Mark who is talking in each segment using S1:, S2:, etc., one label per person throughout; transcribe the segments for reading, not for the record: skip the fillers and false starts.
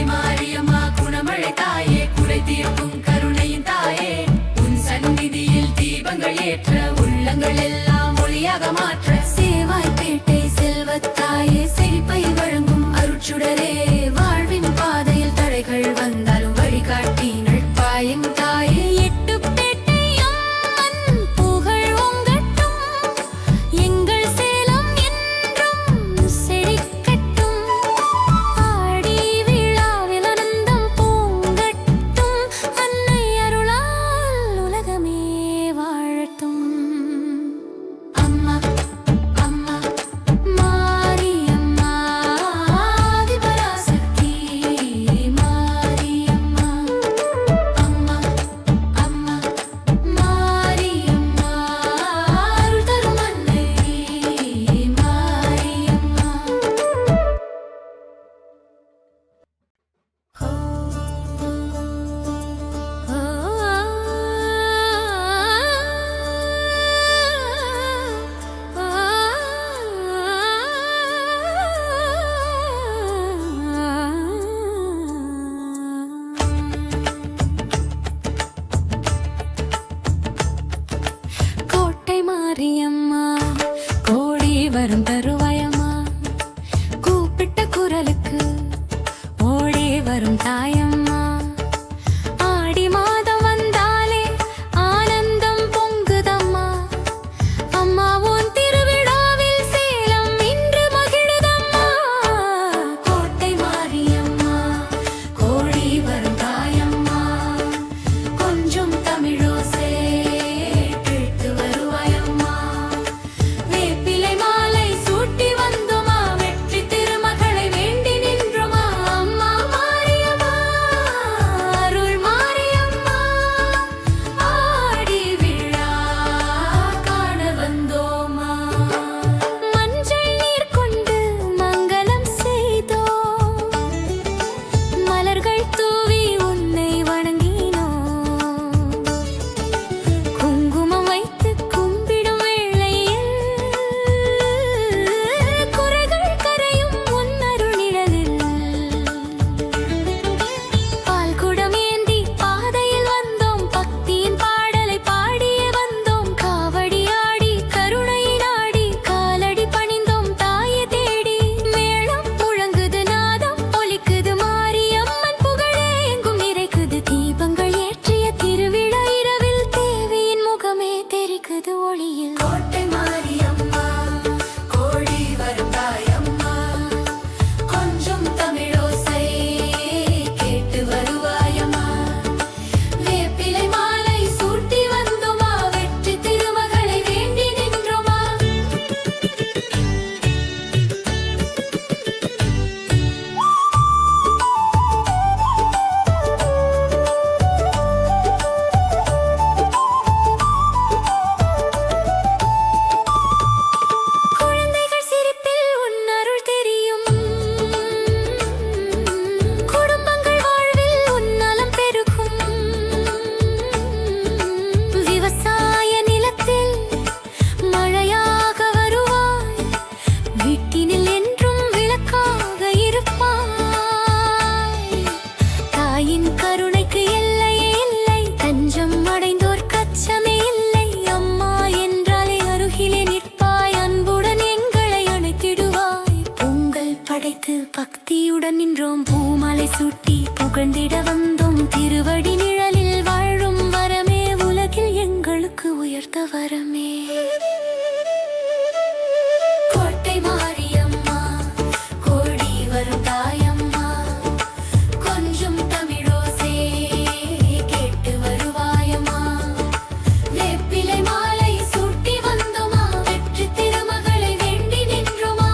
S1: Maria, Maria, Maria, வரும் தாயம்மா. ஆடி மாதம் வந்தாலே ஆனந்தம் பொங்குதம்மா. அம்மா உன் திருவிழாவில் சேலம் இன்று மகிழுதம்மா. கோட்டை மாரியம்மா, கோடி வரும் தாயம்மா. கொஞ்சம் தமிழோசை கேட்டு வருவாயம்மா. வேப்பிலை மாலை சூட்டி வந்தோமா, வெற்றி திருமகளை வேண்டி நின்றோமா. அம்மா மாரியம்மா, அருள் மாரியம்மா, ஆடி விழா காண வந்தோமா. மஞ்சள் நீர் கொண்டு மங்களம் செய்தோம், மலர்கள் தூவி உன்னை வணங்கினோம். குங்குமம் வைத்து கும்பிடும் வேளையில் குறைகள் கரையும் உன் அருள் நிழலில். பால் குடம் ஏந்தி பாதையில் வந்தோம், பக்தியின் பாடலை பாடியே வந்தோம். காவடி ஆடி கருணை நாடி காலடி பணிந்தோம் தாயை தேடி. மேளம் முழங்குது, நாதம் ஒலிக்குது, மாரியம்மன் புகழே எங்கும் நிறைக்குது. தீபங்கள் ஏற்றிய திருவிழா இரவில் தேவியின் முகமே தெரிக்குது ஒளியில். கோட்டை மாரியம்மா, கோடி வரும் தாயம்மா. கொஞ்சம் தமிழோசை கேட்டு வருவாயம்மா. வேப்பிலை மாலை சூட்டி வந்தோமா, வெற்றி திருமகளை வேண்டி நின்றோமா. குழந்தைகள் சிரிப்பில் உன் அருள் தெரியும், குடும்பங்கள் வாழ்வில் உன் நலம் பெருகும். விவசாய நிலத்தில் மழையாக வருவாய், வீட்டினில் என்றும் விளக்காக இருப்பாய். தாயின் கருணைக்கு எல்லையே இல்லை, தஞ்சம் அடைந்தோர் கச்சமே இல்லை. அம்மா என்றாலே அருகிலே நிற்பாய், அன்புடன் எங்களை அணைத்திடுவாய். பொங்கல் படைத்து பக்தியுடன் நின்றோம், பூமாலை சூட்டி புகழ்ந்திட வந்தோம். திருவடி நிழலில் வாழும் வரமே உலகில் எங்களுக்கு உயர்ந்த வரமே. கோட்டை மாரியம்மா, கோடி வரும் தாயம்மா. கொஞ்சம் தமிழோசை கேட்டு வருவாயம்மா. வேப்பிலை மாலை சூட்டி வந்தோமா, வெற்றி திருமகளை வேண்டி நின்றோமா.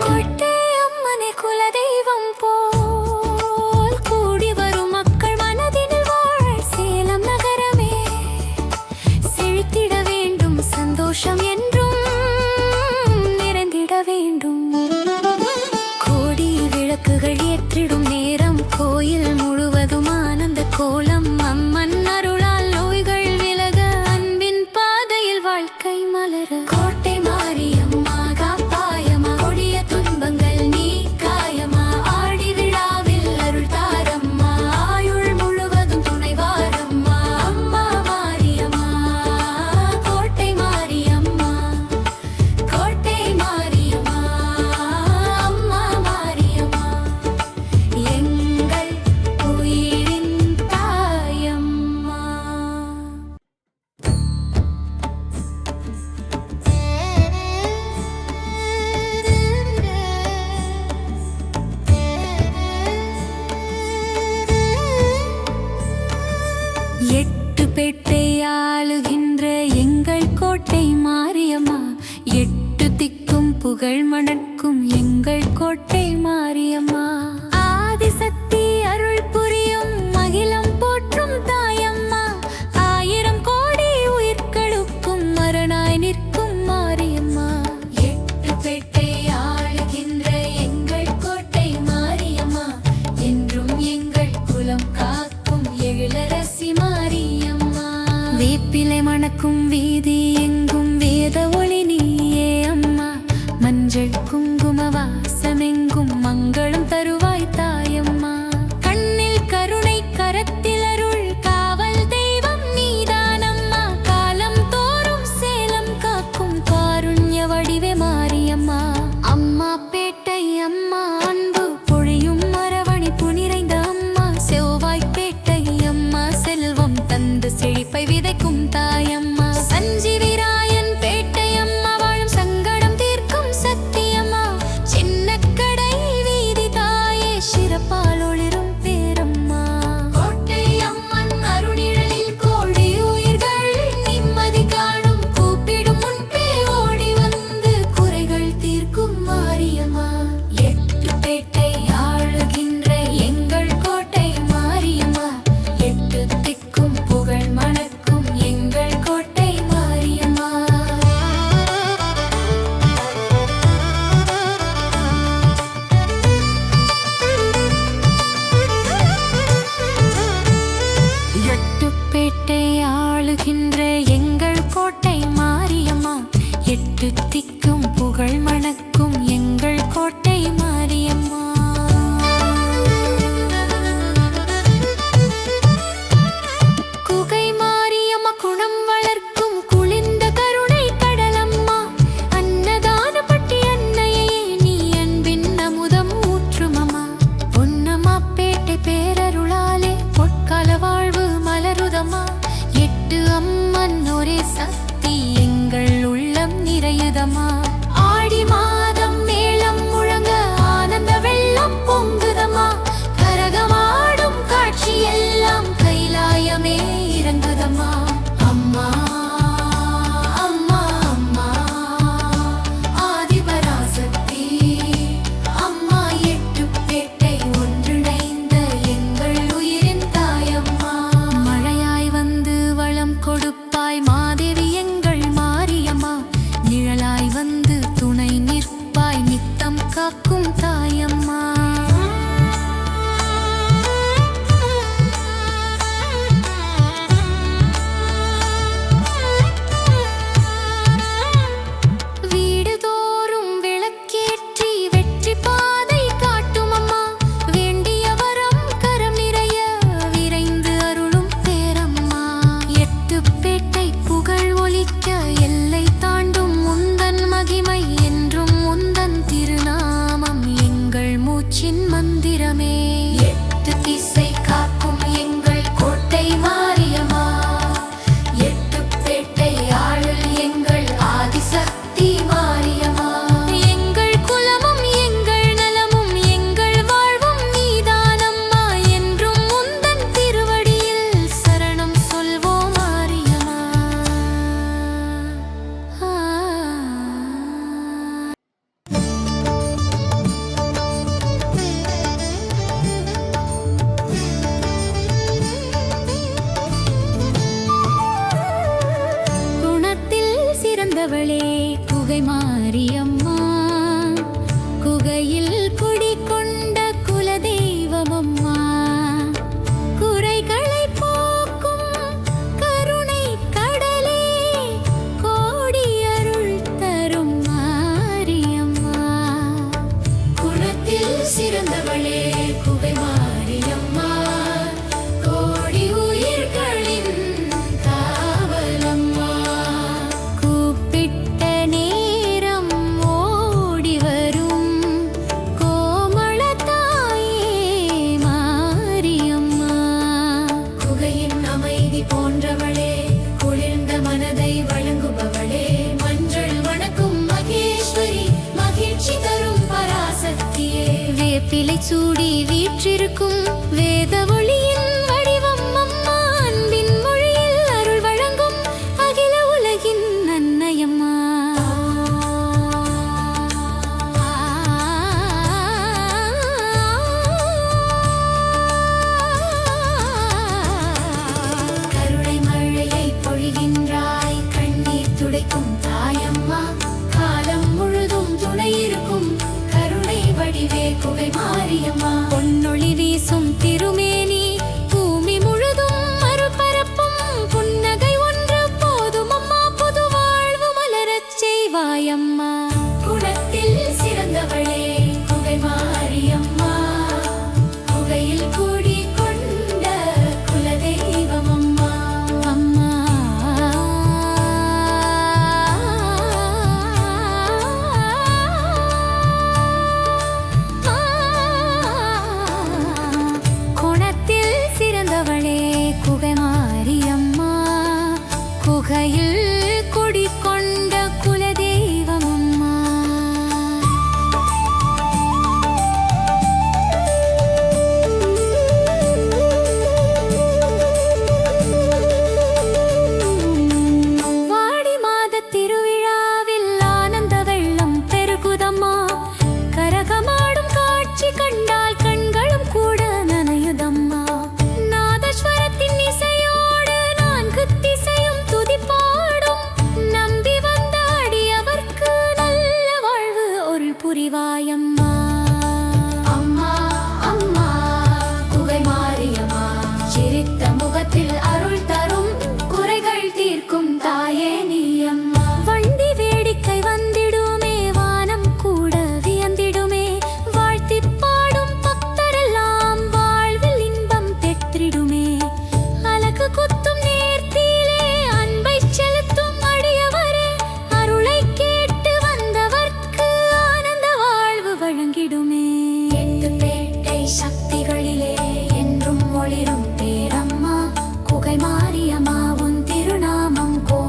S1: கோட்டை அம்மனே குலதெய்வம் போல் கூடி வரும் மக்கள் மனதினில் வாழ சேலம் நகரமே செழித்திட வேண்டும். சந்தோஷம் என்றும் நிறைந்திட வேண்டும். கோடி விளக்குகள் ஏற்றிடும் நேரம், கோயில் முழுவதும் ஆனந்த கோலம். அம்மன் அருளால் நோய்கள் விலக, அன்பின் பாதையில் வாழ்க்கை மலர. கோட்டை மாரியம்மா காப்பாயம்மா, கொடிய துன்பங்கள் நீக்காயம்மா. ஆடி விழாவில் அருள் தாரம்மா, ஆயுள் முழுவதும் துணைவாரம்மா. அம்மா மாரியம்மா, கோட்டை மாரியம்மா, கோட்டை மாரியம்மா. அம்மா மாரியம்மா, எங்கள் உயிரின் தாயம்மா. எட்டு பேட்டை ஆளுகின்ற எங்கள் கோட்டை மாரியம்மா. எட்டு திக்கும் புகழ் மணக்கும் எங்கள் கோட்டை மாரியம்மா. ஆதிசக்தி அருள் புரியும் அகிலம் போற்றும் தாயம்மா. ஆயிரம் கோடி உயிர்களுக்கும் மரணாய் நிற்கும் மாரியம்மா. எட்டு பேட்டை ஆளுகின்ற எங்கள் கோட்டை மாரியம்மா. என்றும் எங்கள் குலம் காக்கும் எழிலரசி மாரியம்மா. வேப்பிலை மணக்கும் வீதி எங்கும் வேத ஒளி நீயே அம்மா. மஞ்சள் குங்கும வாசமெங்கும் மங்களம் தருவாய் தாயம்மா. கண்ணில் கருணை கரத்தில் அருள் காவல் தெய்வம் நீதானம்மா. ஒரே சக்தி எங்கள் உள்ளம் நிறையுதம்மா. ஆடி மாதம் மேளம் முழங்க ஆனந்த வெள்ளம் பொங்குதம்மா. கரகமாடும் காட்சி எல்லாம் கைலாயமே இறங்குதம்மா. அம்மா அம்மா அம்மா ஆதிபராசக்தி அம்மா, எட்டுப்பேட்டை ஒன்றிணைந்த எங்கள் உயிரின் தாயம்மா. மழையாய் வந்து வளம் கொடுப்பாய் மாதேவி எங்கள் மாரியம்மா. நிழலாய் வந்து துணை நிற்பாய் நித்தம் காக்கும் தாயம்மா. வீடுதோறும் விளக்கேற்றி வெற்றி பாதை காட்டும் அம்மா. வேண்டிய வரம் கரம் நிறைய விரைந்து அருளும் பேரம்மா. எட்டுப்பேட்டை புகழ் ஒலிக்க எல்லை தாண்டும் உந்தன் மகிமை என்றும் உந்தன் திருநாமம் எங்கள் மூச்சின் மந்திரமே. எட்டு திசை காக்கும் எங்கள் கோட்டை மாரியம்மா. எட்டுப்பேட்டை ஆளல் எங்கள் ஆதிசக்தி மாரியம்மா. எங்கள் குலமும் எங்கள் நலமும் எங்கள் வாழ்வும் நீதானம்மா. என்றும் உந்தன் திருவடியில் சரணம் சொல்வோம் மாரியம்மா. குணத்தில் சிறந்தவளே குகை மாரியம்மா. குகையில் குடிகொண்ட குலதெய்வமம்மா. குறைகளை போக்கும் கருணை கடலே கோடி அருள் தரும் மாரியம்மா. குணத்தில் சிறந்தவளே குகை மாரியம்மா. கோடி உயிர்களின் காவலம்மா. கூப்பிட்ட நேரம் ஓடி வரும் கோமள தாயே மாரியம்மா. குகையின் அமைதி போன்றவளே, குளிர்ந்த மனதை வழங்குபவளே, மஞ்சள் வணக்கும் மகேஸ்வரி, மகிழ்ச்சி தரும் பராசக்தியே. வேப்பிலை சூடி வீற்றிருக்கும் வேத ஒளியின் வடிவம் அம்மா. அன்பின் மொழியில் அருள் வழங்கும் அகில உலகின் அன்னையம்மா. கருணை மழையை பொழிகின்றாய், கண்ணீர் துடைக்கும் தாயம்மா. காலம் முழுதும் துணை இருக்கும் கருணை வடிவே குகை மாரியம்மா. பொன்னொளி வீசும் திருமேனி பூமி முழுதும் மறுபரப்பும் புன்னகை ஒன்று போதும் அம்மா. புது வாழ்வு மலரச் செய்வாயம்மா. குணத்தில் சிறந்தவளே குகை மாரியம்மா. குகையில் கூடி கொண்ட குலதெய்வமம்மா. அம்மா குணத்தில் சிறந்தவளே குகை மாரியம்மா. குகையில் குடிகொண்ட குலதெய்வமம்மா. வாடி மாத திருவிழாவில் ஆனந்த வெள்ளம் பெருகுதம்மா. கரகமாடும் காட்சி கண்டால் கண்களும் கூட நனையுதம்மா. நாதஸ்வரத்தின் இசையோடு நான்கு திசையும் துதிப்பாடும் நம்பி வந்த அடியவர்க்கு நல்ல வாழ்வு ஒரு புரிவாயம்மா. அம்மா அம்மா குகை மாரியம்மா. சிரித்த முகத்தில் அருள் தரும் குறைகள் தீர்க்கும் தாயே நீ அம்மா. வண்டி வேடிக்கை வந்திடுமே, வானம் கூட வியந்திடுமே. வாழ்த்திப் பாடும் பக்தரெல்லாம் வாழ்வில் இன்பம் பெற்றிடுமே. அலகு குத்தும் நேர்த்தியிலே அன்பை செலுத்தும் அடியவரே, அருளை கேட்டு வந்தவர்க்கு ஆனந்த வாழ்வு வழங்கிடுமே. எட்டுப்பேட்டை சக்திகளிலே என்றும் ஒளிரும் பேரம்மா. குகை மாரியம்மா உன் திருநாமம் கோ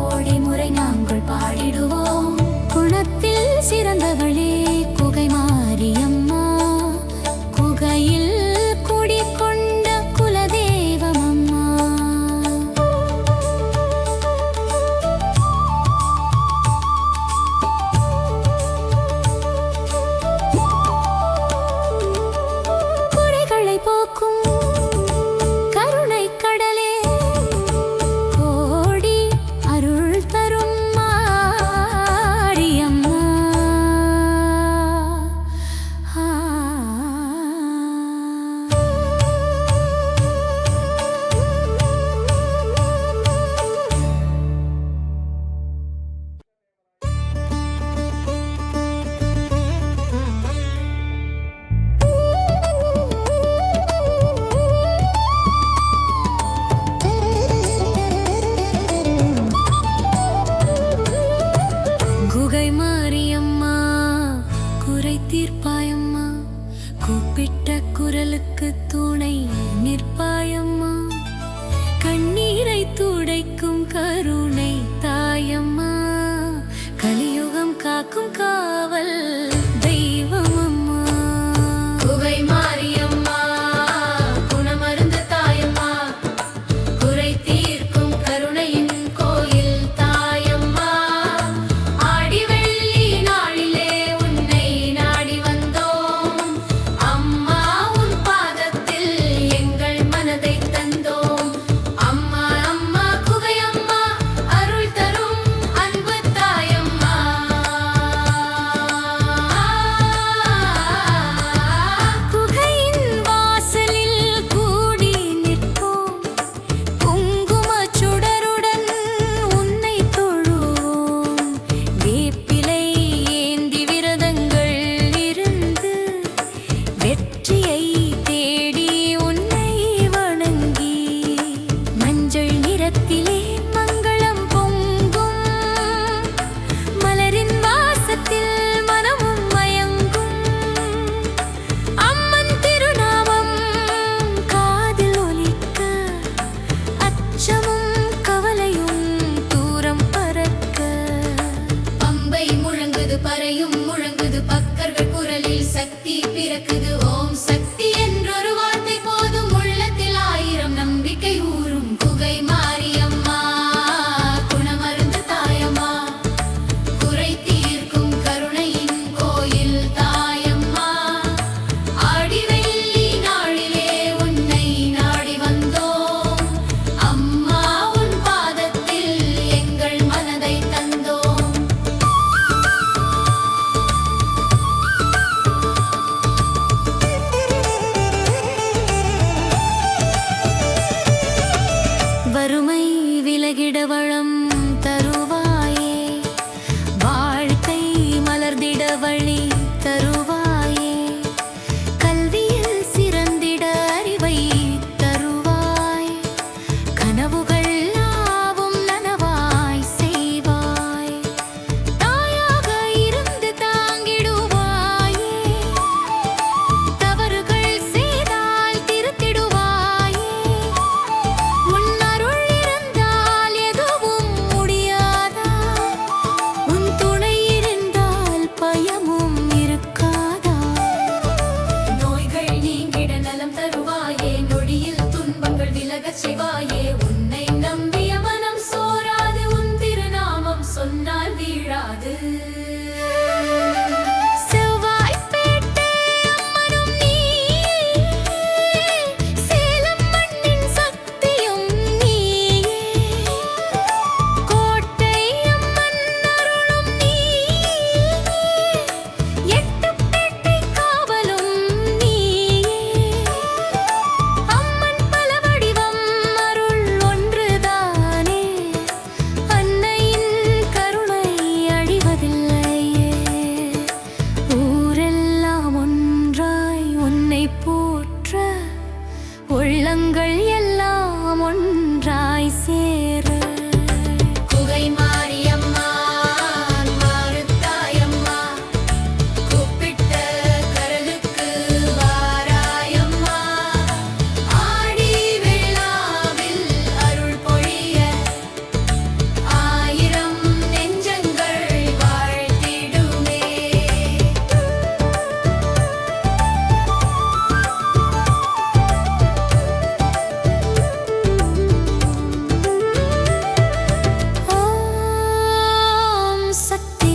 S1: தீர்ப்பாயம்மா, கூப்பிட்ட குரலுக்கு துணை நிற்பாயம்மா, கண்ணீரை துடைக்கும் கருணை தாயம்மா, கலியுகம் காக்கும் காவல் தெய்வம் அம்மா. குகை மாரியம்மா, குணமருந்து தாயம்மா, குறை தீர்க்கும் கருணையின் கோயில் தாயம்மா, ஆடி வெள்ளி நாளிலே உன்னை நாடி வந்தோம் அம்மா, உன் பாதத்தில் எங்கள் மனதை தந்தோம் அம்மா. அம்மா குகையம்மா, அருள் தரும் அன்பு தாயம்மா. குகையின் வாசலில் கூடி நிற்போம், குங்குமச் சுடருடன் உன்னை தொழுவோம், வேப்பிலை ஏந்தி விரதங்கள் இருந்து வெற்றியை தேடி உன்னை வணங்கி, மஞ்சள் நிறத்திலே மங்களம் பொங்கும், மலரின் வாசத்தில் மனமும் மயங்கும், அம்மன் திருநாமம் காதில் ஒலிக்க, அச்சமும் கவலையும் தூரம் பறக்க. பம்பை முழங்குது, பறையும் முழங்குது, பக்கர்கள் குரலில் சக்தி பிறக்குது. ஓம் சக்தி என்றொரு வார்த்தை போதும், உள்ளத்தில் ஆயிரம் நம்பிக்கை ஊறும். குகை மாரியம்மா, குணமருந்து தாயம்மா, குறை தீர்க்கும் கருணையின் கோயில் தாயம்மா, ஆடி வெள்ளி நாளிலே உன்னை நாடி வந்தோம் அம்மா, உன் பாதத்தில் எங்கள் மனதை தந்தோம். வறுமை விலகிட வளம் தருவாயே, வாழ்க்கை மலர்ந்திட வழி தருவாயே, கல்வியில் சிறந்திட அறிவை தருவாய், கனவுகள் யாவும் நனவாய் செய்வாய், தாயாக இருந்து தாங்கிடுவாயே, தவறுகள் செய்தால் திருத்திடுவாயே, உன் அருள் இருந்தால் எதுவும் முடியாதா, உன் துணை இருந்தால் பயமும் இருக்காதா, நோய்கள் நீங்கிட நலம் தருவாயே, நொடியில் துன்பங்கள் விலகச் செய்வாயே, உன்னை நம்பிய மனம் சோராது, உன் திருநாமம் சொன்னால் வீழாது. செவ்வாய்ப்பேட்டை அம்மனும் நீயே, சேலம் மண்ணின் சக்தியும் நீயே, கோட்டை அம்மன் அருளும் நீயே, எட்டுப்பேட்டை காவலும் நீயே, அம்மன் பல வடிவம் அருள் ஒன்றுதானே, அன்னையின் கருணை அழிவதில்லையே, ஊரெல்லாம் ஒன்றாய் உன்னை போற்ற, உள்ளங்கள் எல்லாம் ஒன்றாய் சேர. குகை மாரியம்மா, மாறுத்தாயம்மா, கூப்பிட்ட கரலுக்கு வாராயம்மா, ஆடி விழாவில் அருள் பொழிய, ஆயிரம் நெஞ்சங்கள் வாழ்த்திடுமே. ஓம் சக்தி,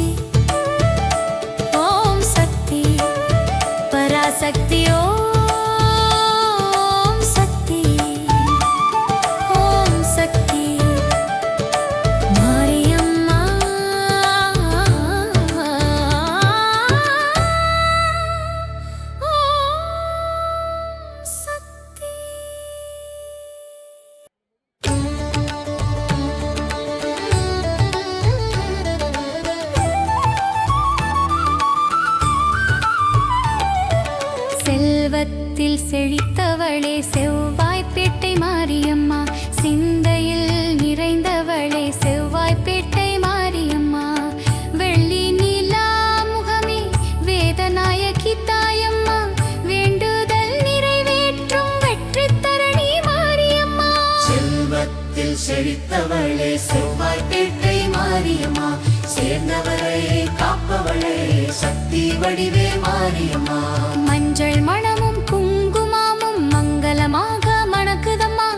S1: ஓம் சக்தி, பராசக்தி, ஓம் சக்தி, ஓம் சக்தி, மாரியம்மா, ஓம் சக்தி. செல்வத்தில் செழித்தவளே செவ்வாய்ப்பேட்டை மாரியம்மா, சிந்தையில் நிறைந்தவளே செவ்வாய்ப்பேட்டை மாரியம்மா, வெள்ளி நிலா முகமே வேதநாயகி
S2: சக்தி வடிவே மாரியம்மா.
S1: மஞ்சள் மணமும் குங்குமமும் மங்களமாக மணக்குதம்மா.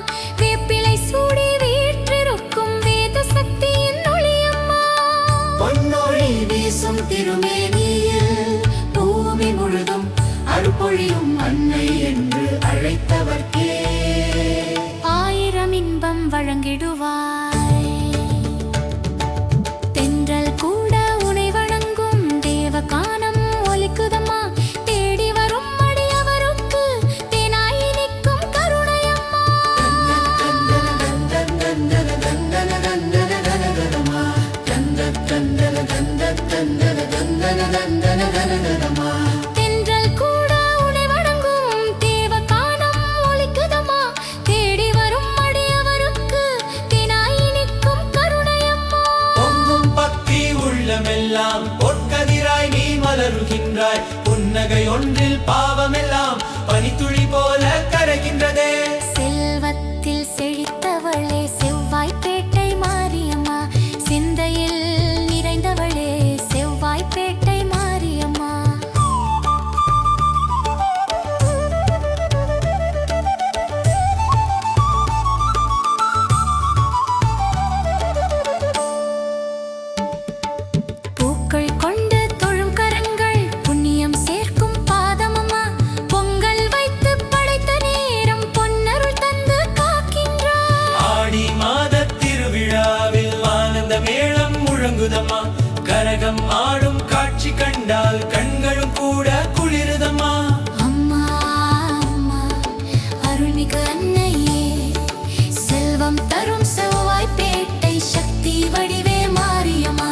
S1: வேப்பிலை சூடி வீற்றிருக்கும் வேத சக்தியின் ஒளியம்மா.
S2: பொன்னொழி வீசும் திருமேனியில் பூமி முழுதும் அருள்பொழியும் அன்னை என்று அழைத்தவர்க்கே
S1: ஆயிரம் இன்பம் வழங்கிடுவாய். தென்றல் கூட உனை வணங்கும் தேவகானம் ஒலிக்குதம்மா. தேடி வரும் அடியவருக்கு தேனாய் இனிக்கும் கருணையம்மா. தென்றல் கூட உனை வணங்கும் தேவகானம் ஒலிக்குதம்மா. தேடி வரும் அடியவருக்கு தேனாய் இனிக்கும் கருணையம்மா.
S3: பொங்கும் பக்தி உள்ளமெல்லாம் பொற்கதிராய் நீ மலருகின்றாய். புன்னகை ஒன்றில் பாவமெல்லாம் பனித்துளி போல கரைகின்றதே.
S1: செல்வத்தில் செழித்தவளே செவ்வாய்ப்பேட்டை மாரியம்மா. சிந்தையில் நிறைந்தவளே செவ்வாய்ப்பேட்டை மாரியம்மா. பூக்கள் கொண்டு தொழும் கரங்கள் புண்ணியம் சேர்க்கும் பாதமம்மா. பொங்கல் வைத்து படைத்த நேரம் பொன்னருள் தந்து காக்கின்றார்.
S3: ஆடி மாத திருவிழாவில் ஆனந்த மேளம் முழங்குதம்மா. கரகம் ஆடும் காட்சி கண்டால் கண்களும் கூட குளிருதம்மா.
S1: அம்மா அம்மா அருள்மிகு அன்னையே, செல்வம் தரும் செவ்வாய்ப்பேட்டை சக்தி வடிவே மாரியம்மா.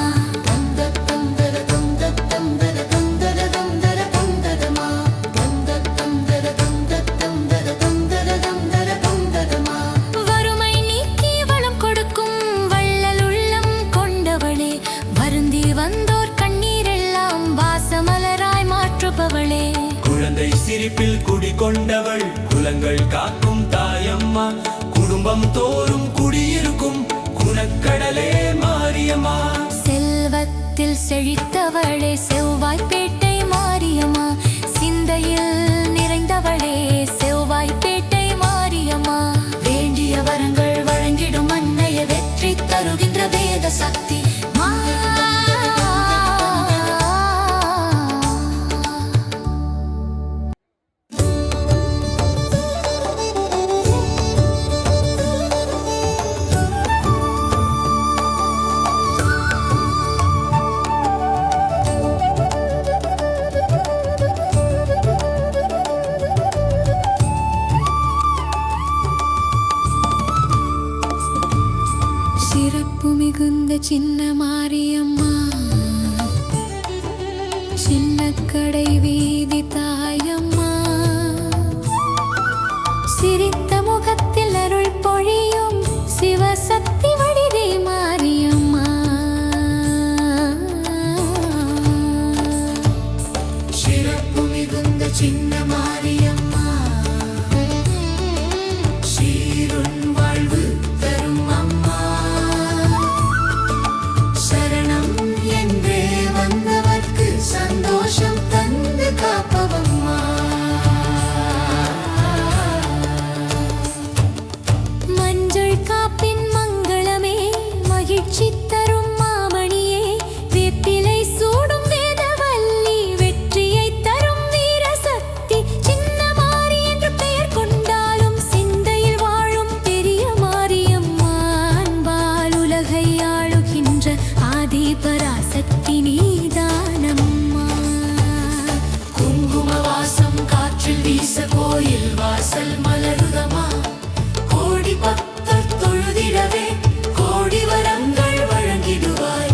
S1: வறுமை நீக்கி வளம் கொடுக்கும் வள்ளல் உள்ளம் கொண்டவளே, வருந்தி வந்தோர் கண்ணீரெல்லாம் வாசமலராய் மாற்றுபவளே.
S3: குழந்தை சிரிப்பில் குடிகொண்டவள் குலங்கள் காக்கும் தாயம்மா. குடும்பம் தோறும் குடியிருக்கும் குணக்கடலே மாரியம்மா.
S1: செல்வத்தில் செழித்தவளே செவ்வாய்ப்பேட்டை மாரியம்மா. சிந்தையில் நிறைந்தவளே செவ்வாய்ப்பேட்டை மாரியம்மா. வேண்டிய வரங்கள் வழங்கிடும் அன்னைய வெற்றி தருகின்ற வேத சக்தி மா. சிறப்பு மிகுந்த சின்ன மாரியம்மா. சின்ன கடை வீதி தாயம்மா. சிரித்த முகத்தில் அருள் பொழியும் சிவசக்தி வடிவே மாரியம்மா.
S2: சிறப்பு மிகுந்த சின்ன மாரியம்மா. சீருன் வாழ்வு தரும் அம்மா. சரணம் என்றே வந்தவர்க்கு சந்தோஷம் தந்து காப்பவம்மா.
S1: மஞ்சள் காப்பின் மங்களமே மகிழ்ச்சி தரும் மாமணியே. வேப்பிலை சூடும் வேதவல்லி வெற்றியை தரும் வீரசக்தி. சின்ன மாரி என்று பெயர் கொண்டாலும் சிந்தையில் வாழும் பெரிய மாரியம்மா. அன்பால் உலகை ஆளுகின்ற ஆதி பராசக்தி நீதானம்மா.
S2: குங்கும வாசம் காற்றில் வீச கோயில் வாசல் மலருதமா. கோடி பக்தர் தொழுதிடவே கோடி வரங்கள் வழங்கிடுவாய்.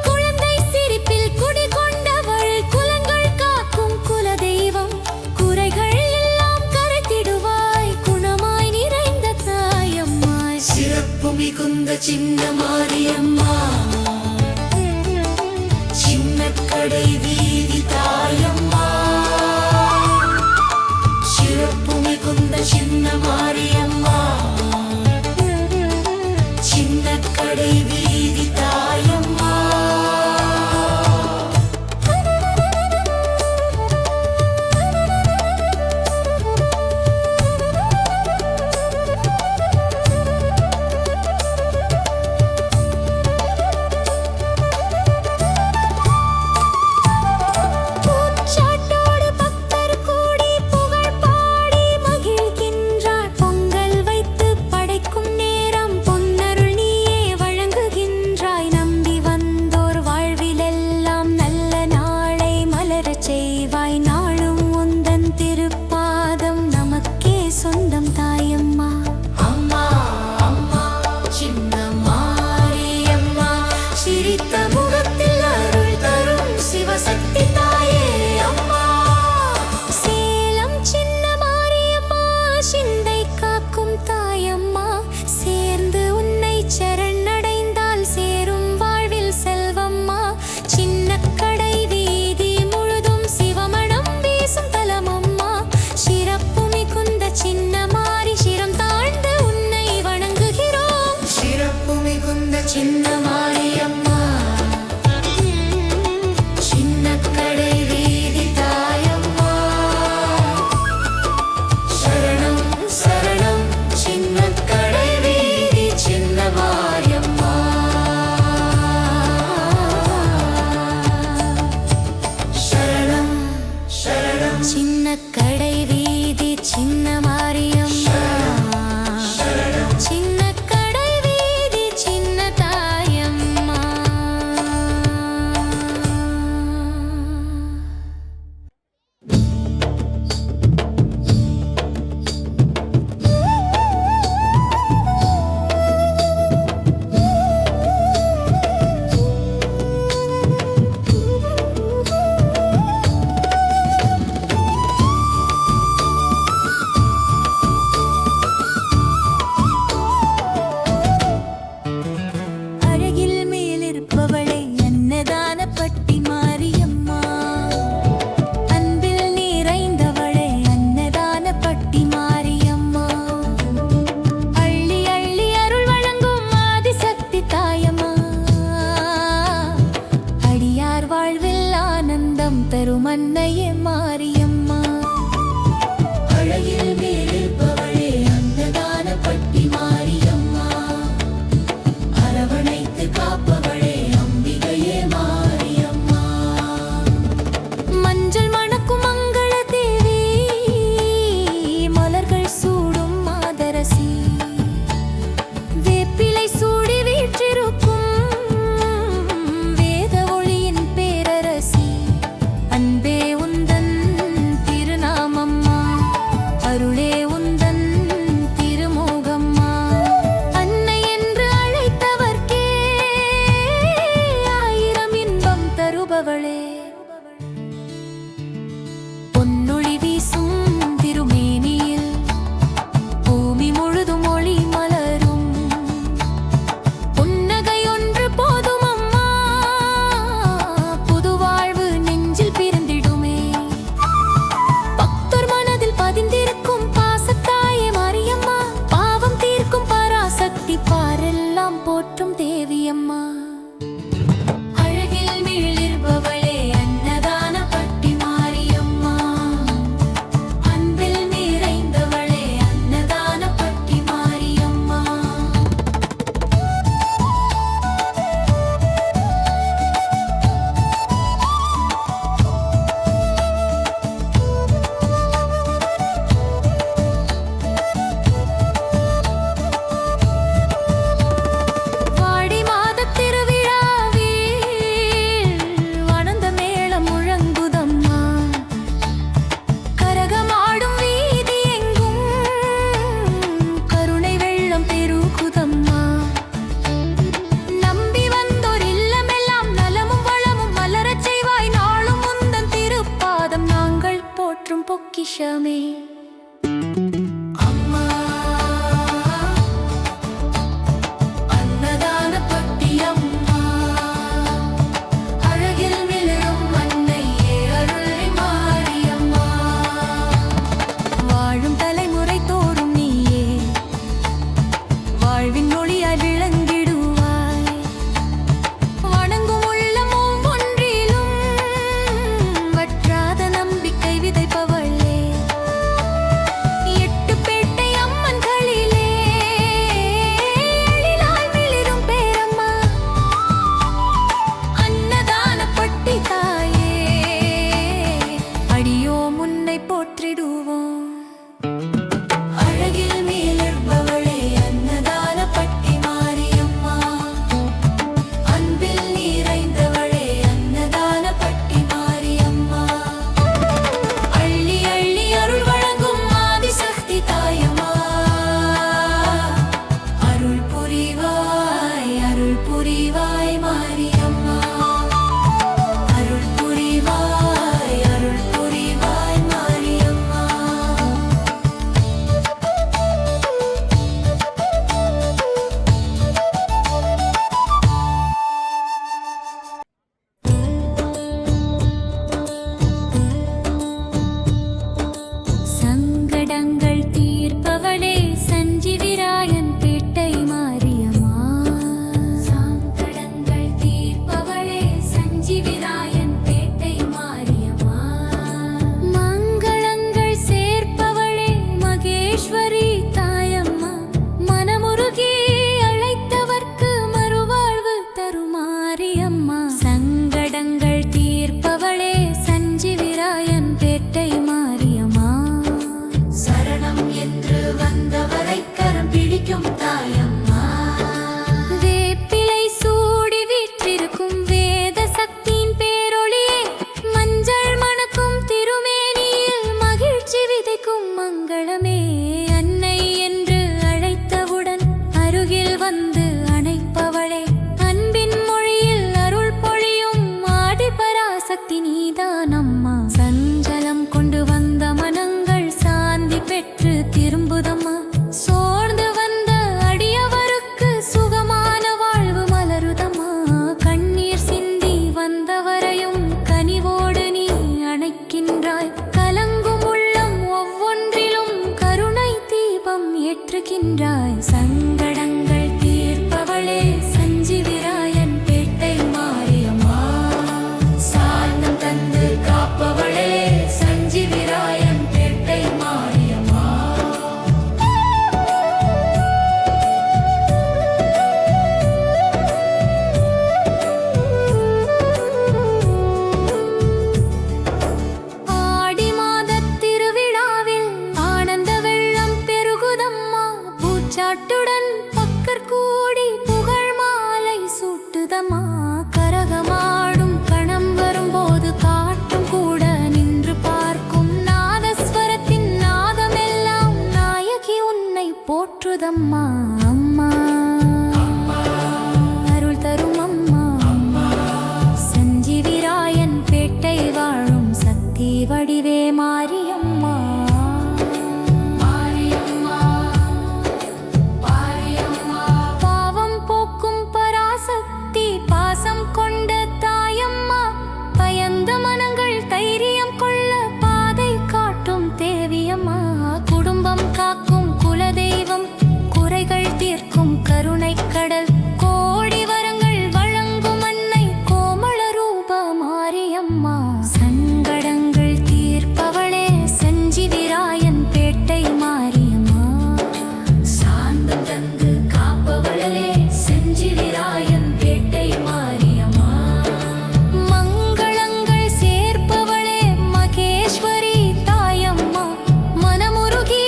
S1: குழந்தை சிரிப்பில் குடிகொண்டவள் குலங்கள் காக்கும் குலதெய்வம். குறைகள் எல்லாம் கரைத்திடுவாய் குணமாய் நிறைந்த தாயம்மா.
S2: சிறப்பு மிகுந்த சின்ன மாரியம்மா. சின்ன கடை வீதி தாயம்மா. சிறப்பு மிகுந்த சின்ன மாரியம்மா. சின்ன கடை
S1: பெறுகின்றாய். சங்கடங்கள் தீர்ப்பவளே சஞ்சீவிராயன் பேட்டை மாரியம்மா.
S2: சாந்தம் தந்து காப்பவளே சஞ்சீவிராயன் பேட்டை மாரியம்மா.
S1: ஆடி மாதத் திருவிழாவில் ஆனந்த வெள்ளம் பெருகுதம்மா. பூச்சாட்டுடன் பக்கர் கூடி புகழ் மாலை சூட்டுதம்மா. கரகமாடும் கணம் வரும்போது காட்டும் கூட நின்று பார்க்கும் நாதஸ்வரத்தின் நாதமெல்லாம் நாயகி உன்னை போற்றுதம்மா. அம்மா அருள் தரும் அம்மா. சஞ்சீவிராயன் பேட்டை வாழும் சக்தி வடிவே மாரியம்மா.
S2: மாரியம்மா மாரியம்மா.
S1: பாவம் போக்கும் பராசக்தி பாசம் கொண்ட தாயம்மா. பயந்த மனங்கள் தைரியம் கொள்ள பாதை காட்டும் தேவியம்மா. குடும்பம் காக்கும் குலதெய்வம் குறைகள் தீர்க்கும் கருணை கடல் கோடி வரங்கள் வழங்கும் அன்னை கோமள ரூப மாரியம்மா. சங்கடங்கள் தீர்ப்பவளே சஞ்சீவிராயன் பேட்டை மாரியம்மா.
S2: சாந்தம் தந்து காப்பவளே சஞ்சீவிராயன் பேட்டை மாரியம்மா.
S1: மங்களங்கள் சேர்ப்பவளே மகேஸ்வரி தாயம்மா. மனமுருகி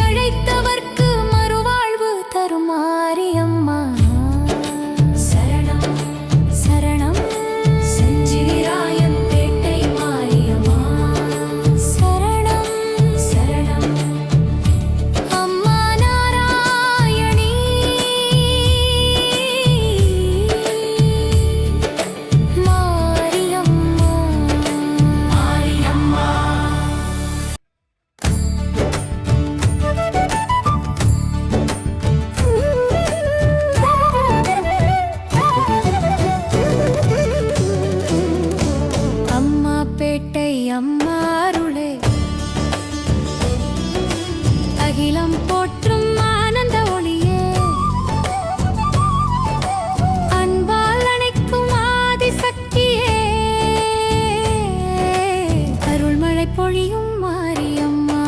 S1: அழைத்தவர்க்கு மறுவாழ்வு தரும் மாரியம்மா.
S2: சரணம்
S1: சரணம்
S2: சஞ்சீவிராயன் பேட்டை மாரியம்மா.
S1: சரணம்
S2: சரணம்
S1: அம்மா நாராயணி. மாரியம்மா
S2: மாரியம்மா.
S1: அம்மா பேட்டை அம்மா அருளே அகிலம் போற்றும் ஆனந்த ஒளியே. அன்பால் அணைக்கும் ஆதிசக்தியே. அருள்மழை பொழியும் மாரியம்மா.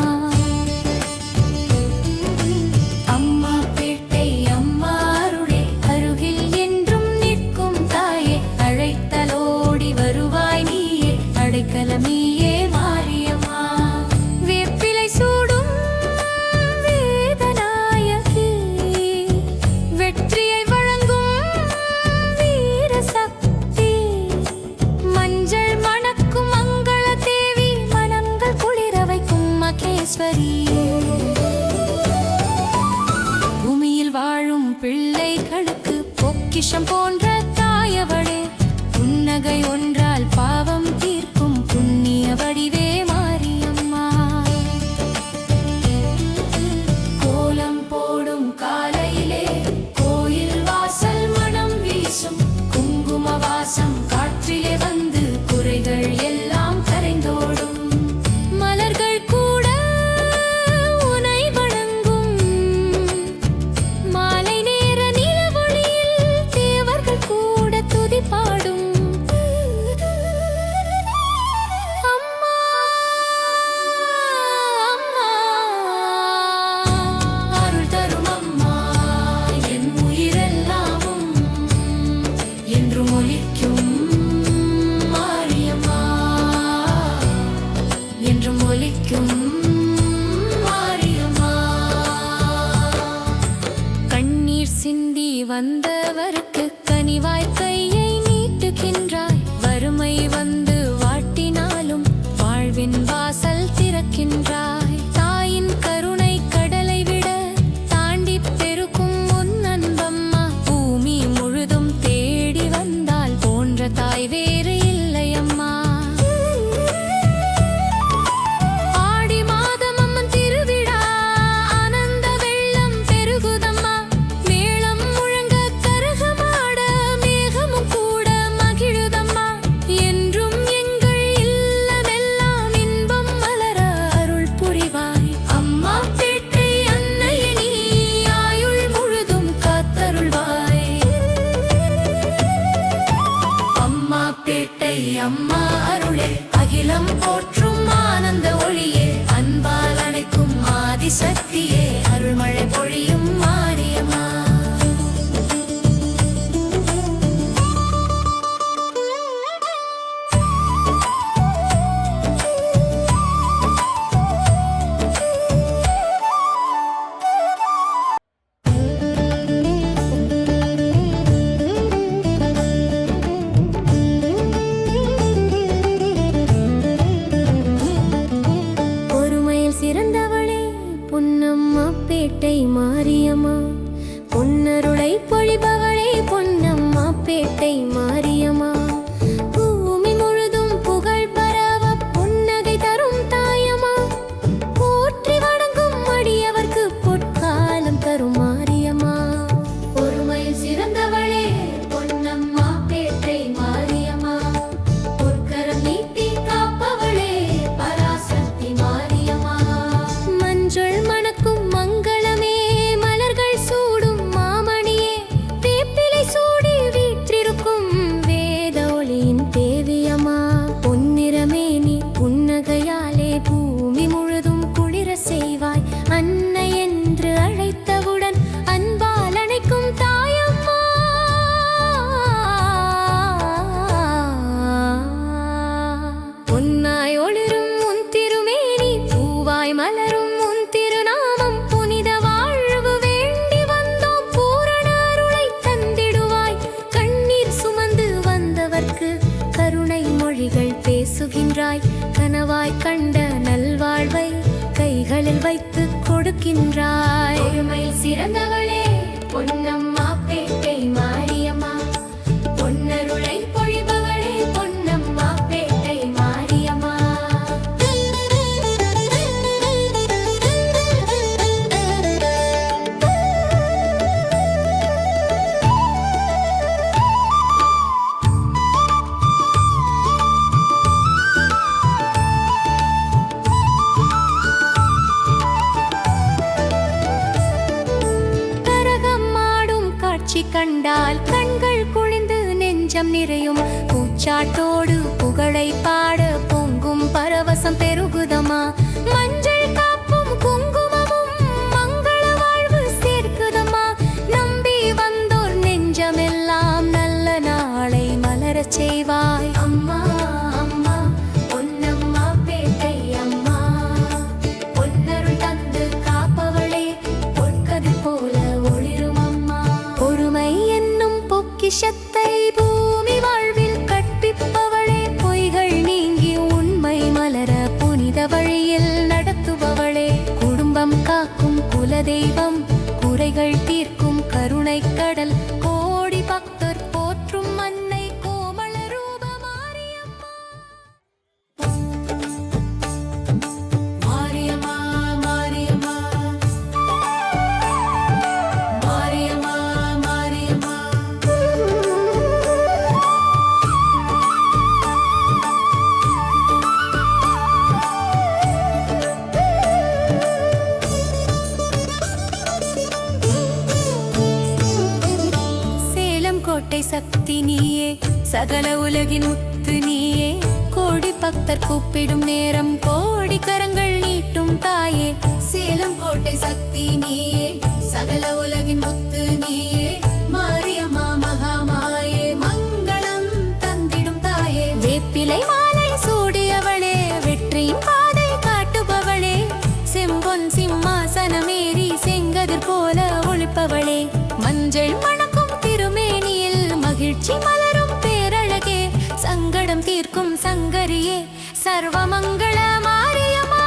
S2: அம்மா பேட்டை அம்மா அருளே
S1: அருகில் என்றும் நிற்கும் தாயே. அழைத்தலோடி வருவாய் நீயே. அடைக்கலமியே மாரியம்மா. வேப்பிலை சூடும் வேதநாயகி. வெற்றியை வழங்கும் வீரசக்தி. மஞ்சள் மணக்கும் மங்கள தேவி. மனங்கள் குளிர வைக்கும் மகேஸ்வரி. பூமியில் வாழும் பிள்ளைகளுக்கு பொக்கிஷம் போன்ற தாயவளே. புன்னகை ஒன்றால் பாவம் தீர்க்கும் புண்ணிய வடிவே மாரியம்மா.
S2: கோலம் போடும் காலையிலே கோயில் வாசல் மனம் வீசும் குங்கும வாசம் காற்றிலே வந்து குறைகள் எல்லாம் கரைந்தோடும்.
S1: மலர்கள் கூட உனை வணங்கும். மாலை நேர நிலவொளியில் தேவர்கள் கூட துதி பாடும். அம்மா அம்மா
S2: அருள் தரும் அம்மா என் உயிரெல்லாமும் என்றும் ஒலிக்கும் மாரியம்மா. என்றும் ஒலிக்கும் மாரியம்மா.
S1: கண்ணீர் சிந்தி வந்தவருக்கு கனிவாய் கையை நீட்டுகின்றாய். வறுமை வந்து வாட்டினாலும் வாழ்வின் வாசல் திறக்கின்றாய். தாயின் கருணை கடலை விட தாண்டி பெருக்கும் உன் அன்பம்மா. பூமி முழுதும் தேடி வந்தால் போன்ற தாய் வேறு இல்லையம்மா. ஆடி மாதம் அம்மன் திருவிழா ஆனந்த வெள்ளம் பெருகுதம்மா. மேளம் முழங்க கரகமாட மேகமும்
S2: அம்மா அருளே அகிலம் போற்றும் ஆனந்த ஒளியே அன்பால் அணைக்கும் ஆதிசக்தியே அருள்மழை பொழியும் மாரியம்மா.
S1: சிறந்தவளே பொன்னம்மா பேட்டை மாரியம்மா பொன்னருளை பொழிபவளே பொன்னம்மா பேட்டை மாரியம்மா பூமி முழுதும் புகழ் பரவ புன்னகை தரும் தாயம்மா போற்றி வணங்கும் அடியவர்க்கு பொற்காலம் தரும் மாரியம்மா.
S2: பொறுமையில் சிறந்தவளே பொன்னம்மா பேட்டை மாரியம்மா பொற்கரம் நீட்டி காப்பவளே பராசக்தி மாரியம்மா.
S1: மஞ்சள் மணக்கும் மங்களமே மலர்கள் சூடும் மாமணியே வேப்பிலை சூடி வீற்றிருக்கும் வேத ஒளியின் தேவியம்மா பொன்னிறமே நீ புன்னகையாலே பூமி முழுதும் குளிர செய்வாய் அன்னை என்று அழைத்தவுடன் அன்பால் அணைக்கும் தாயம்மா. பொன்னாய் ஒளிரும் உன் திருமேனி பூவாய் மலரும் உன் திருநாமம் புனித வாழ்வு வேண்டி வந்தோம் பூரண அருளை தந்திடுவாய் கண்ணீர் சுமந்து வந்தவர்க்கு கருணை மொழிகள் பேசுகின்றாய் கனவாய் கண்ட நல்வாழ்வை கைகளில் வைத்து கொடுக்கின்றாய்.
S2: பொறுமையில் சிறந்தவளே பொன்னம்மா பேட்டை மாரியம்மா பொன்னருளை பொழிபவளே பொன்னம்மா பேட்டை மாரியம்மா.
S1: கரகம் ஆடும் காட்சி கண்டால் கண்கள் குழிந்து நெஞ்சம் நிறையும் பூச்சாட்டோடு புகழை பாட பொங்கும் பரவசம் பெருகுதமா மஞ்சள் காப்பும் குங்குமமும் மங்கள வாழ்வு சேர்க்குதம்மா நம்பி வந்தோர் நெஞ்சமெல்லாம் நல்ல நாளை மலரச் செய்வாய்.
S2: அம்மா அம்மா பொன்னம்மா பேட்டை அம்மா பொன்னருள் தந்து காப்பவளே பொற்கதிர் போல ஒளிரும் அம்மா.
S1: பொறுமை என்னும் பொக்கிஷத்தை பூமி வாழ்வில் கற்பிப்பவளே பொய்கள் நீங்கி உண்மை மலர புனித வழியில் நடத்துபவளே குடும்பம் காக்கும் குலதெய்வம் குறைகள் தீர்க்கும் கருணை கடல் கோடி பக்தர் போற்றும் அன்னை கோமள ரூப மாரியம்மா.
S2: மாரியம்மா மாரியம்மா மாரியம்மா மாரியம்மா.
S1: சேலம் கோட்டை சக்தி நீயே சகல உலகின் முத்து நீயே கோடி பக்தர் கூப்பிடும் நேரம் கோடி கரங்கள் நீட்டும் தாயே.
S2: சேலம் கோட்டை சக்தி நீயே சகல உலகின் முத்து நீயே மாரியம்மா மகாமாயே மங்களம் தந்திடும் தாயே.
S1: வேப்பிலை மாலை சூடியவளே வெற்றியின் பாதை காட்டுபவளே செம்பொன் சிம்மாசனமேறி செங்கதிர் போல ஒளிப்பவளே மஞ்சள் மணக்கும் திருமேனியில் மகிழ்ச்சி மலரும் பேரழகே சங்கடம் தீர்க்கும் சங்கரியே சர்வமங்கள மாரியம்மா.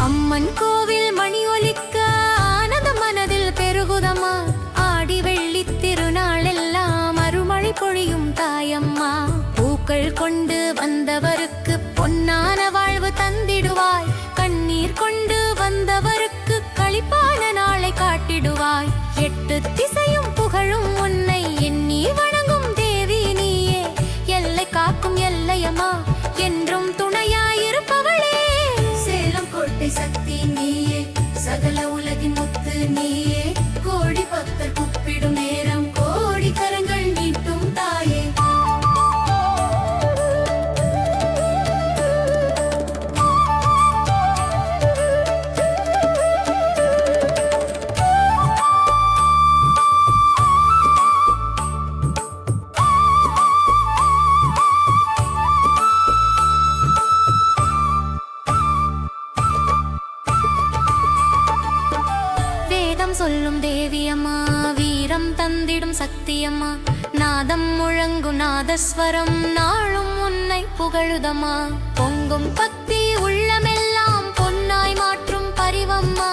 S1: அம்மன் கோவில் மணி ஒலிக்க ஆனந்த மனதில் பெருகுதம்மா ஆடி வெள்ளி திருநாளெல்லாம் அருள்மழை பொழியும் தாயம்மா பூக்கள் கொண்டு வந்தவருக்கு பொன்னான வாழ்வு தந்திடுவாய் கண்ணீர் கொண்டு வந்தவருக்கு களிப்பான நாளை காட்டிடுவாய். 8 திசையும் புகழும் உன்னை எண்ணி வணங்கும் தேவி நீயே எல்லை காக்கும் எல்லையம்மா என்றும் துணையாயிருப்பவளே. நாதம் முழங்கு நாதஸ்வரம் நாளும் உன்னை புகழுதம்மா பொங்கும் பக்தி உள்ளமெல்லாம் பொன்னாய் மாற்றும் பரிவம்மா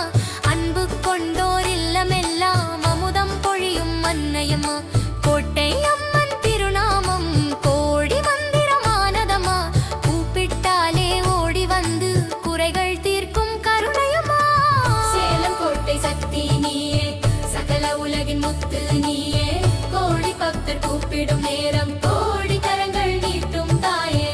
S1: அன்பு கொண்டோர் இல்லமெல்லாம் அமுதம் பொழியும் அன்னையம்மா கோட்டை அம்மன் திருநாமம் கோடி மந்திரமானதம்மா கூப்பிட்டாலே ஓடி வந்து குறைகள் தீர்க்கும் கருணையம்மா
S2: சேலம் கோட்டை சக்தி நீயே சகல உலகின் முத்து நீயே கோடி பக்தர் கூப்பிடும் நேரம் கோடி கரங்கள் நீட்டும் தாயே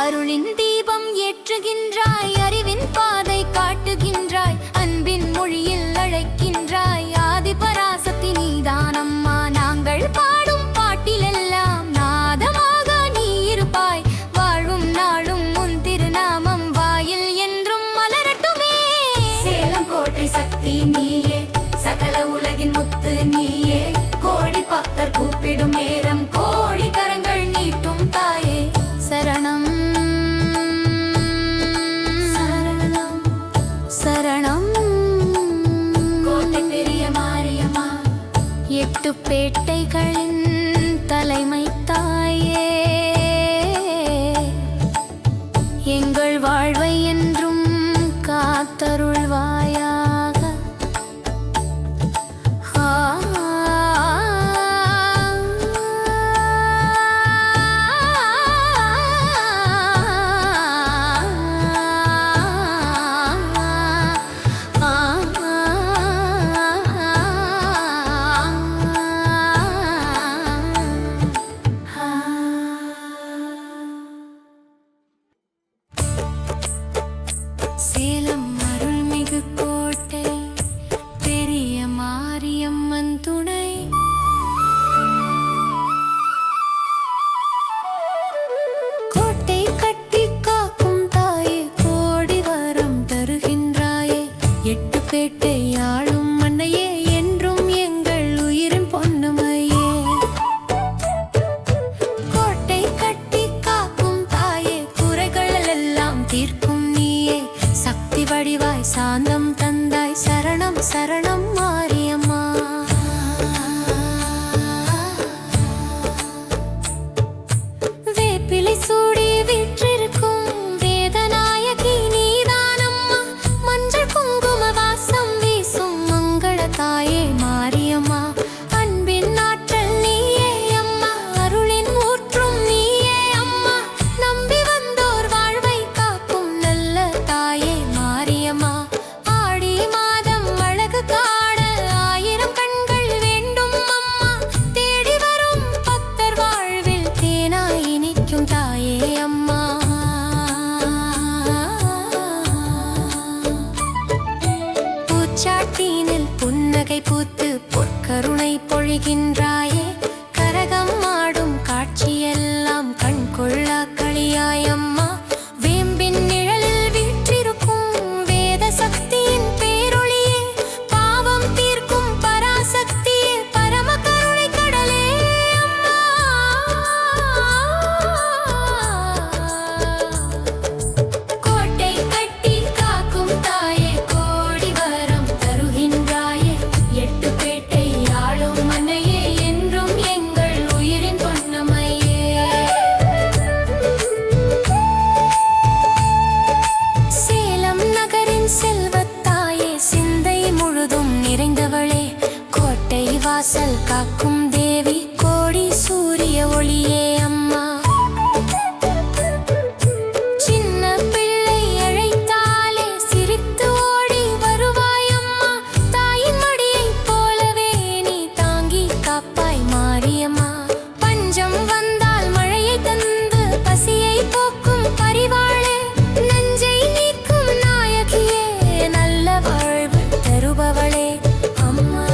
S1: அருளின் தீபம் ஏற்றுகின்றாய் அறிவின் பாதை காட்டுகின்றாய் அன்பின் மொழியில் அழைக்கின்றாய் ஆதி பராசக்தி நீதானம்மா நாங்கள் பாடும் பாட்டிலெல்லாம் நாதமாக நீ இருப்பாய் வாழும் நாளும் உன் திருநாமம் வாயில் என்றும் மலரட்டுமே
S2: சேலம் கோட்டை சக்தி நீயே சகல உலகின் முத்து நீயே கோடி பக்தர் கூப்பிடும் நேரம் கோடி கரங்கள் நீட்டும் தாயே
S1: சரணம் சரணம்
S2: கோட்டை பெரிய மாரியம்மா
S1: எட்டு பேட்டைகளின் தலைமை தாயே எங்கள் வாழ்வை என்றும் காத்தருள்வாயாக சேலம் அருள்மிகு கோட்டை பெரிய மாரியம்மன் துணை கோட்டை கட்டி காக்கும் தாயே கோடி வரம் தருகின்றாயே எட்டு பேட்டை ஆளும் மன்னையே என்றும் எங்கள் உயிரின் பொன்னுமையே கோட்டை கட்டி காக்கும் தாயே குறைகள் எல்லாம் தீர்க்கும் நீயே சக்தி வடிவாய் சாந்தம் தந்தாய் சரணம் சரணம் மாரியம்மா வேப்பிலை சூடி வீற்றிருக்கும் வேதநாயகி நீதானம்மா மஞ்சள் குங்கும வாசம் வீசும் மங்கள தாயே மாரியம்மா அன்பின் ஆற்றல் நீயே அம்மா அருளின் ஊற்றும் நீயே அம்மா நம்பி வந்தோர் வாழ்வை காக்கும் நல்ல தாயே மாரியம்மா ஆடி மாதம் அழகு காண ஆயிரம் கண்கள் வேண்டும் அம்மா தேடி வரும் பக்தர் வாழ்வில் தேனாய் இனிக்கும் தாயே அம்மா பூச்சாட்டினில் புன்னகை பூத்து பொற்கருணை பொழிகின்றாயே கரகம் ஆடும் காட்சியெல்லாம் கண் கொள்ளா களியாயம்மா வேம்பின் நிழலில் வீற்றிருக்கும் வேத சக்தியின் பேரொளியே பாவம் தீர்க்கும் பராசக்தியே பரம கருணை கடலே அம்மா கோட்டை கட்டி காக்கும் தாயே கோடி வரம் தருகின்றாயே எட்டு பேட்டை ஆளும் மன்னையே என்றும் எங்கள் உயிரின் பொன்னமையே சேலம் நகரின் செல்வத்தாயே சிந்தை முழுதும் நிறைந்தவளே கோட்டை வாசல் காக்கும் தேவி கோடி சூரிய ஒளியே அம்மா சின்ன பிள்ளை அழைத்தாலே சிரித்து ஓடி வருவாய் அம்மா தாயின் மடியைப் போலவே நீ தாங்கி காப்பாய் மாரியம்மா பஞ்சம் வந்தால் மழையை தந்து பசியை போக்கும் பரிவாளே நஞ்சை நீக்கும் நாயகியே நல்ல வாழ்வு தருபவளே அம்மா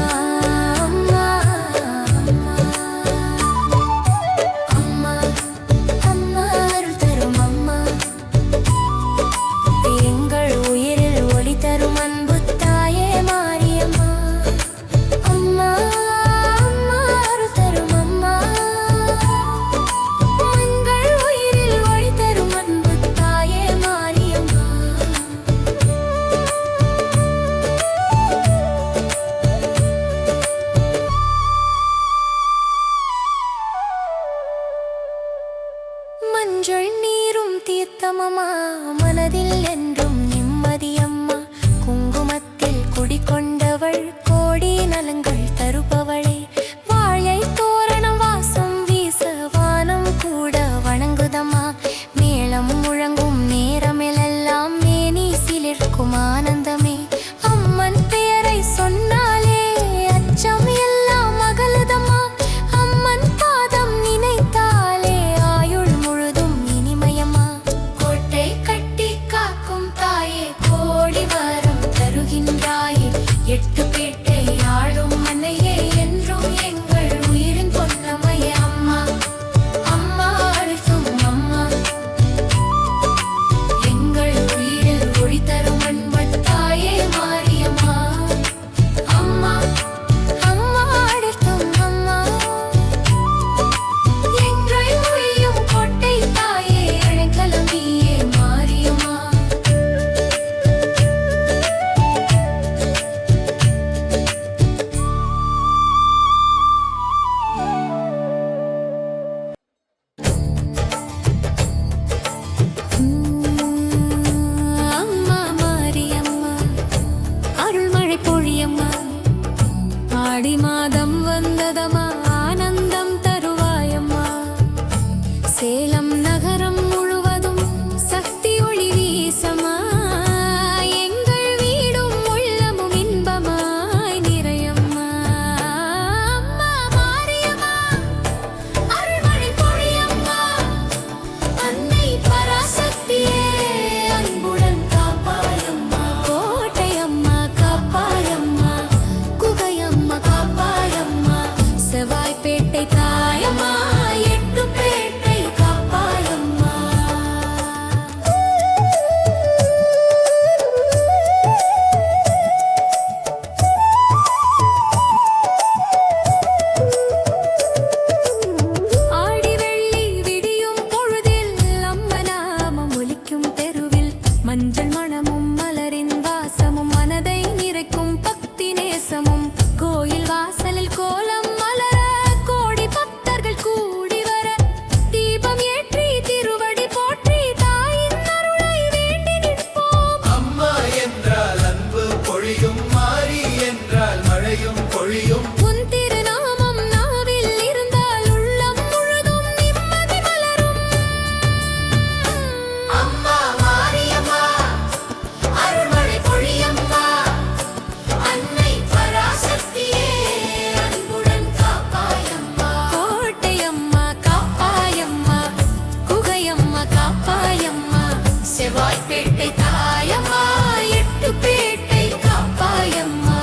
S1: அம்மா மனதில் என்றும் நிம்மதியம்மா குங்குமத்தில் குடிகொண்டவள் கோடி நலங்கள் தருபவளே வாழை தோரணம் வாசம் வீச வானம் கூட வணங்குதம்மா மேளம் முழங்கும் நேரமெல்லாம் மேனி சிலிர்க்கும் ஆனந்தமே அம்மன் பெயரை சொன்னாலே அச்சம் எல்லாம் அகலுதம்மா அம்மன் பாதம் நினைத்தாலே ஆயுள் முழுதும் இனிமயமா கோட்டை கட்டி காக்கும் தாயே கோடி வரம் தருகின்றாயே எட்டு பேட்டை ஆளும் அன்னையே என்றும் எங்கள் உயிரின் பொன்னமையே அம்மா அம்மா அழுத்தும் அம்மா எங்கள் உயிரில் ஒளி தரும் அன்பட்டாயே மாரியம்மா அம்மா அம்மா அழுத்தும் அம்மா எங்கள் மொழியும் கோட்டை தாயே அழைக்கலம் நீயே மாரியம்மா அம்மா மாரியம்மா அருள்மழை பொழியம்மா ஆடி மாதம் வந்ததம்மா ஆனந்தம் தருவாயம்மா சேலம் நகரம் முழுவதும் சக்தி ஒளி வீசமா எங்கள் வீடும் உள்ளமும் இன்பமாய் நிறையம்மா அம்மா மாரியம்மா அருள்மழை பொழியம்மா அன்னை பராசக்தியே அன்புடன் காப்பாயம்மா கோட்டையம்மா காப்பாயம்மா குகையம்மா காப்பாயம்மா செவ்வாய்ப்பேட்டை தாயம்மா எட்டு பேட்டை காப்பாயம்மா ஆடி வெள்ளி விடியும் பொழுதில் அம்மநாமம் ஒலிக்கும் தெருவில் மஞ்சள் மணமும் மலரின் வாசமும் மனதை நிறைக்கும் பக்தி நேசமும் கோயில் வாசலில் கோலம் மலர கோடி பக்தர்கள் கூடி வர தீபம் ஏற்றி திருவடி போற்றி தாயின் அருளை வேண்டி நிற்போம்
S3: அம்மா என்றால் அன்பு பொழியும் மாறி என்றால் மழையும் பொழியும்
S1: உன் திருநாமம் நாவில் இருந்தால் உள்ளம் முழுதும் நிம்மதி மலரும்
S2: அம்மா மாரியம்மா அருள்மழை பொழியம்மா அன்னை பராசக்தியே அன்புடன் காப்பாயம்மா
S1: கோட்டையம்மா காப்பாயம்மா குகையம்மா காப்பாயம்மா
S2: செவ்வாய்ப்பேட்டை தாயம்மா எட்டு பேட்டை காப்பாயம்மா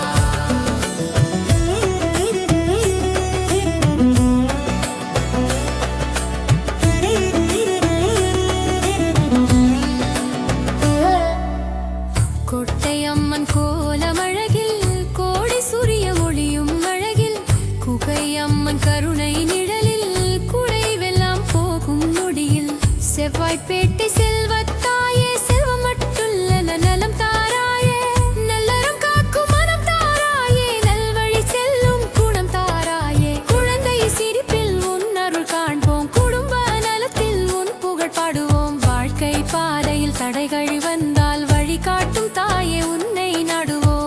S1: கோட்டையம்மன் கோலமழகில் கோடி சூரிய ஒளியும் அழகில் குகையம்மன் கருணை நிழலில் குடைவெல்லாம் போகும் நொடியில் செவ்வாய்ப்பேட்டை செல்வத்தாயே செல்வம் மட்டுள்ள நலம் தாராயே நல்லறம் காக்கும் மனம் தாராயே நல்வழி செல்லும் குணம் தாராயே குழந்தை சிரிப்பில் உன் அருள் காண்போம் குடும்ப நலத்தில் உன் புகழ் பாடுவோம் வாழ்க்கை பாதையில் தடைகள் வந்தால் வழி காட்டும் தாயே உன்னை நாடுவோம்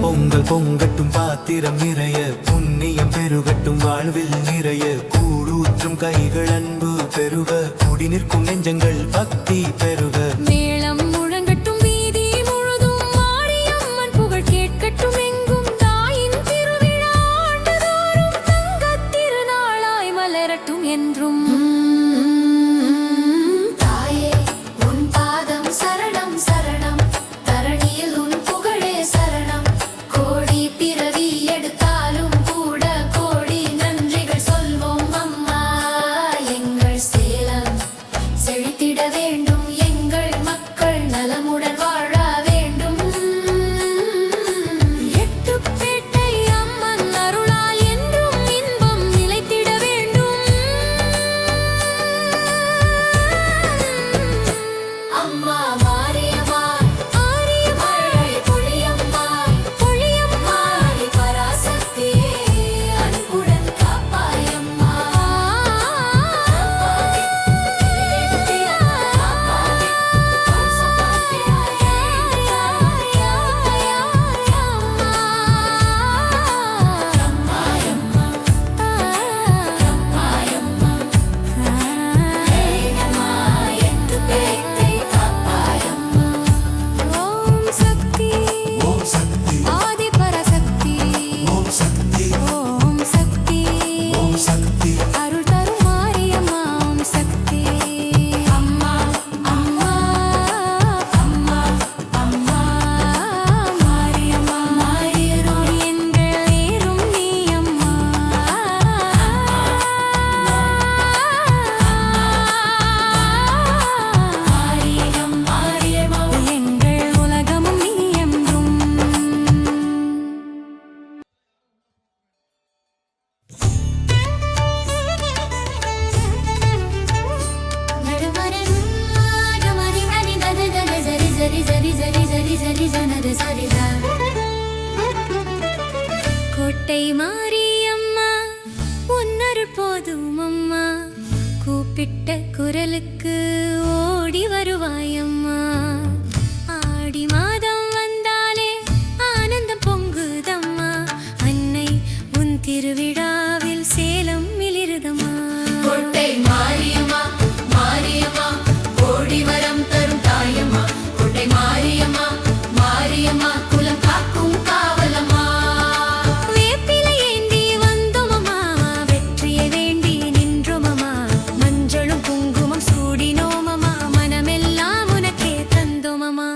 S4: பொங்கல் பொங்கட்டும் பாத்திரம் நிறைய புண்ணியம் பெருகட்டும் வாழ்வில் நிறைய கூடூற்றும் கைகள் அன்பு பெருக குடி நிற்கும் நெஞ்சங்கள் பக்தி பெருக
S1: மேளம் முழங்கட்டும் வீதி முழுதும் மாரியம்மன் புகழ் கேட்கட்டும் எங்கும் தாயின் திருவிழா ஆண்டுதோறும் தங்கத் திருநாளாய் மலரட்டும் என்றும்
S2: தாயே உன் பாதம் சரணம் சரணம் தரணியில் உன் புகழே சரணம் கோடி பிறவி எடுத்தாலும் கூட கோடி நன்றிகள் சொல்வோம் அம்மா எங்கள் சேலம் செழித்திட வேண்டும் எங்கள் மக்கள்
S1: கோட்டை மாரியம்மா உன்னருள் போதும் அம்மா, கூப்பிட்ட குரலுக்கு ஓடி வருவாயம்மா. ஆடி மாதம் வந்தாலே ஆனந்தம் பொங்குதம்மா, அன்னை உன் திருவிழாவில் சேலம் மிளிருதம்மா.
S2: கோட்டை மாரியம்மா மாரியம்மா கோடி வரம் தரும் தாயம்மா. கோட்டை மாரியம்மா மாரியம்மா குலம் காக்கும் காவலம்மா.
S1: வேப்பிலை ஏந்தி வந்தோமம்மா, வெற்றியை வேண்டி நின்றோமம்மா, மஞ்சளும் குங்குமம் சூடினோமம்மா, மனமெல்லாம் உனக்கே தந்தோமம்மா.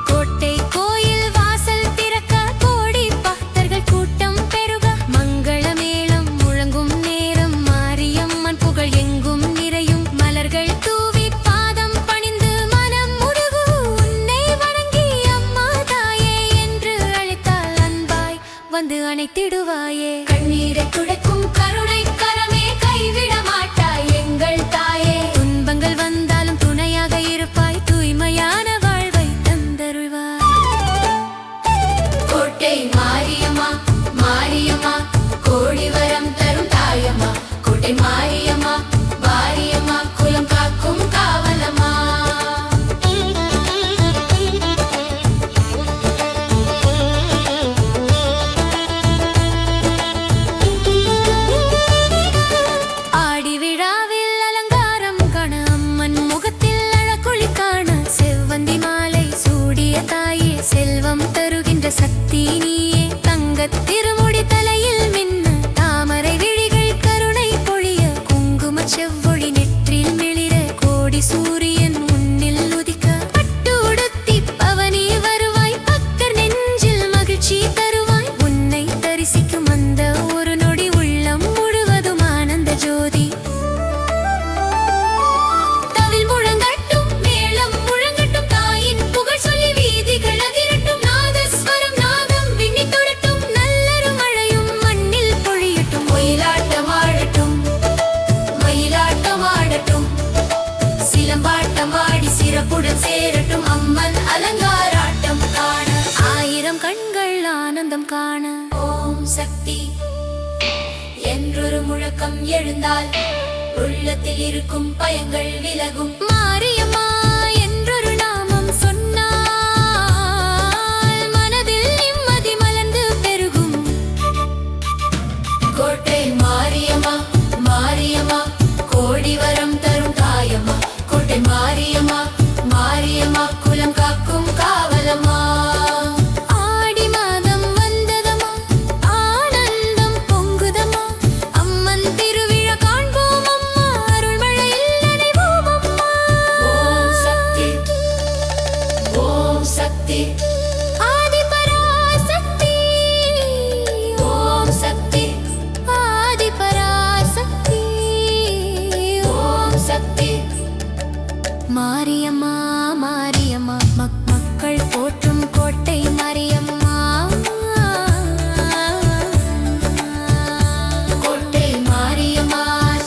S1: கோட்டை கோயில் வாசல் திறக்க கோடி பக்தர்கள் கூட்டம் பெருக, மங்கள மேளம் முழங்கும் நேரம் மாரியம்மன் புகழ் எங்கும் நிறையும். மலர்கள் தூவி பாதம் பணிந்து மனம் முருகு உன்னை வணங்கி, அம்மா தாயே என்று அழைத்தால் அன்பாய் வந்து அணைத்திடுவாயே.
S2: கண்ணீரை துடைக்கும் கருணை கரமே கைவிட மாட்டாய் எங்கள் தாயே.
S1: துன்பங்கள் வந்தாலும் துணையாக இருப்பாய், தூய்மையான வாழ்வை தந்தருள்வாய்.
S2: கோட்டை மாரியம்மா மாரியம்மா கோடி வரம் தரும் தாயம்மா. கோட்டை மாரியம்மா மாரியம்மா குலம் காக்கும் காவலம்மா.
S1: ஆடி விழாவில் அலங்காரம் காண, அம்மன் முகத்தில் அழகுளி காண, செவ்வந்தி மாலை சூடிய தாயே, செல்வம் தருகின்ற சக்தி நீயே. தங்கத் திருமுடி தலையில் மின்ன, தாமரை விழிகள் கருணை பொழிய, குங்கும செவ்வொளி நெற்றில் மிளிர, கோடி சூரியன் முன்னில் உதிக்க, பட்டு உடுத்தி பவனி வருவாய், பக்தர் நெஞ்சில் மகிழ்ச்சி தருவாய். உன்னை தரிசிக்கும் அந்த ஒரு நொடி உள்ளம் முழுவதும் ஆனந்த ஜோதி.
S2: தவில் முழங்கட்டும் மேளம் முழங்கட்டும், தாயின் புகழ் சொல்லி வீதிகள் அதிரட்டும். நாதஸ்வரம் நாதம் விண்ணி தொடட்டும்,
S1: நல்லரும் மழையும் மண்ணில் பொழியட்டும்.
S2: ஒயிலாட்டம் ஆடட்டும் மயிலாட்டம் ஆடட்டும், சிலம்பாட்டம் ஆடி சிறப்புடன் சேரட்டும். அம்மன் அலங்காராட்டம் காண
S1: ஆயிரம் கண்கள் ஆனந்தம் காண,
S2: ஓம் சக்தி என்றொரு முழக்கம் எழுந்தால் உள்ளத்தில் இருக்கும் பயங்கள் விலகும்.
S1: மாரியம்மா என்றொரு நாமம் சொன்னால் மனதில் நிம்மதி மலர்ந்து பெருகும்.
S2: கோட்டை மாரியம்மா மாரியம்மா கோடி வரம் தரும் தாயம்மா. கோட்டை மாரியம்மா மாரியம்மா குலம் காக்கும் காவலம்மா.
S1: ஆடி மாதம் வந்ததம்மா, ஆனந்தம் பொங்குதம்மா, அம்மன் திருவிழா காண்போம் அம்மா, அருள்மழையில் நனைவோம் அம்மா.
S2: ஓம் சக்தி ஓம் சக்தி
S1: ஆதிபராசக்தி,
S2: ஓம் சக்தி
S1: ஆதிபராசக்தி,
S2: ஓம் சக்தி.
S1: மாரியம்மா மாரியம்மா மக்கள் போற்றும் கோட்டை மாரியம்மா.
S2: கோட்டை மாரியம்மா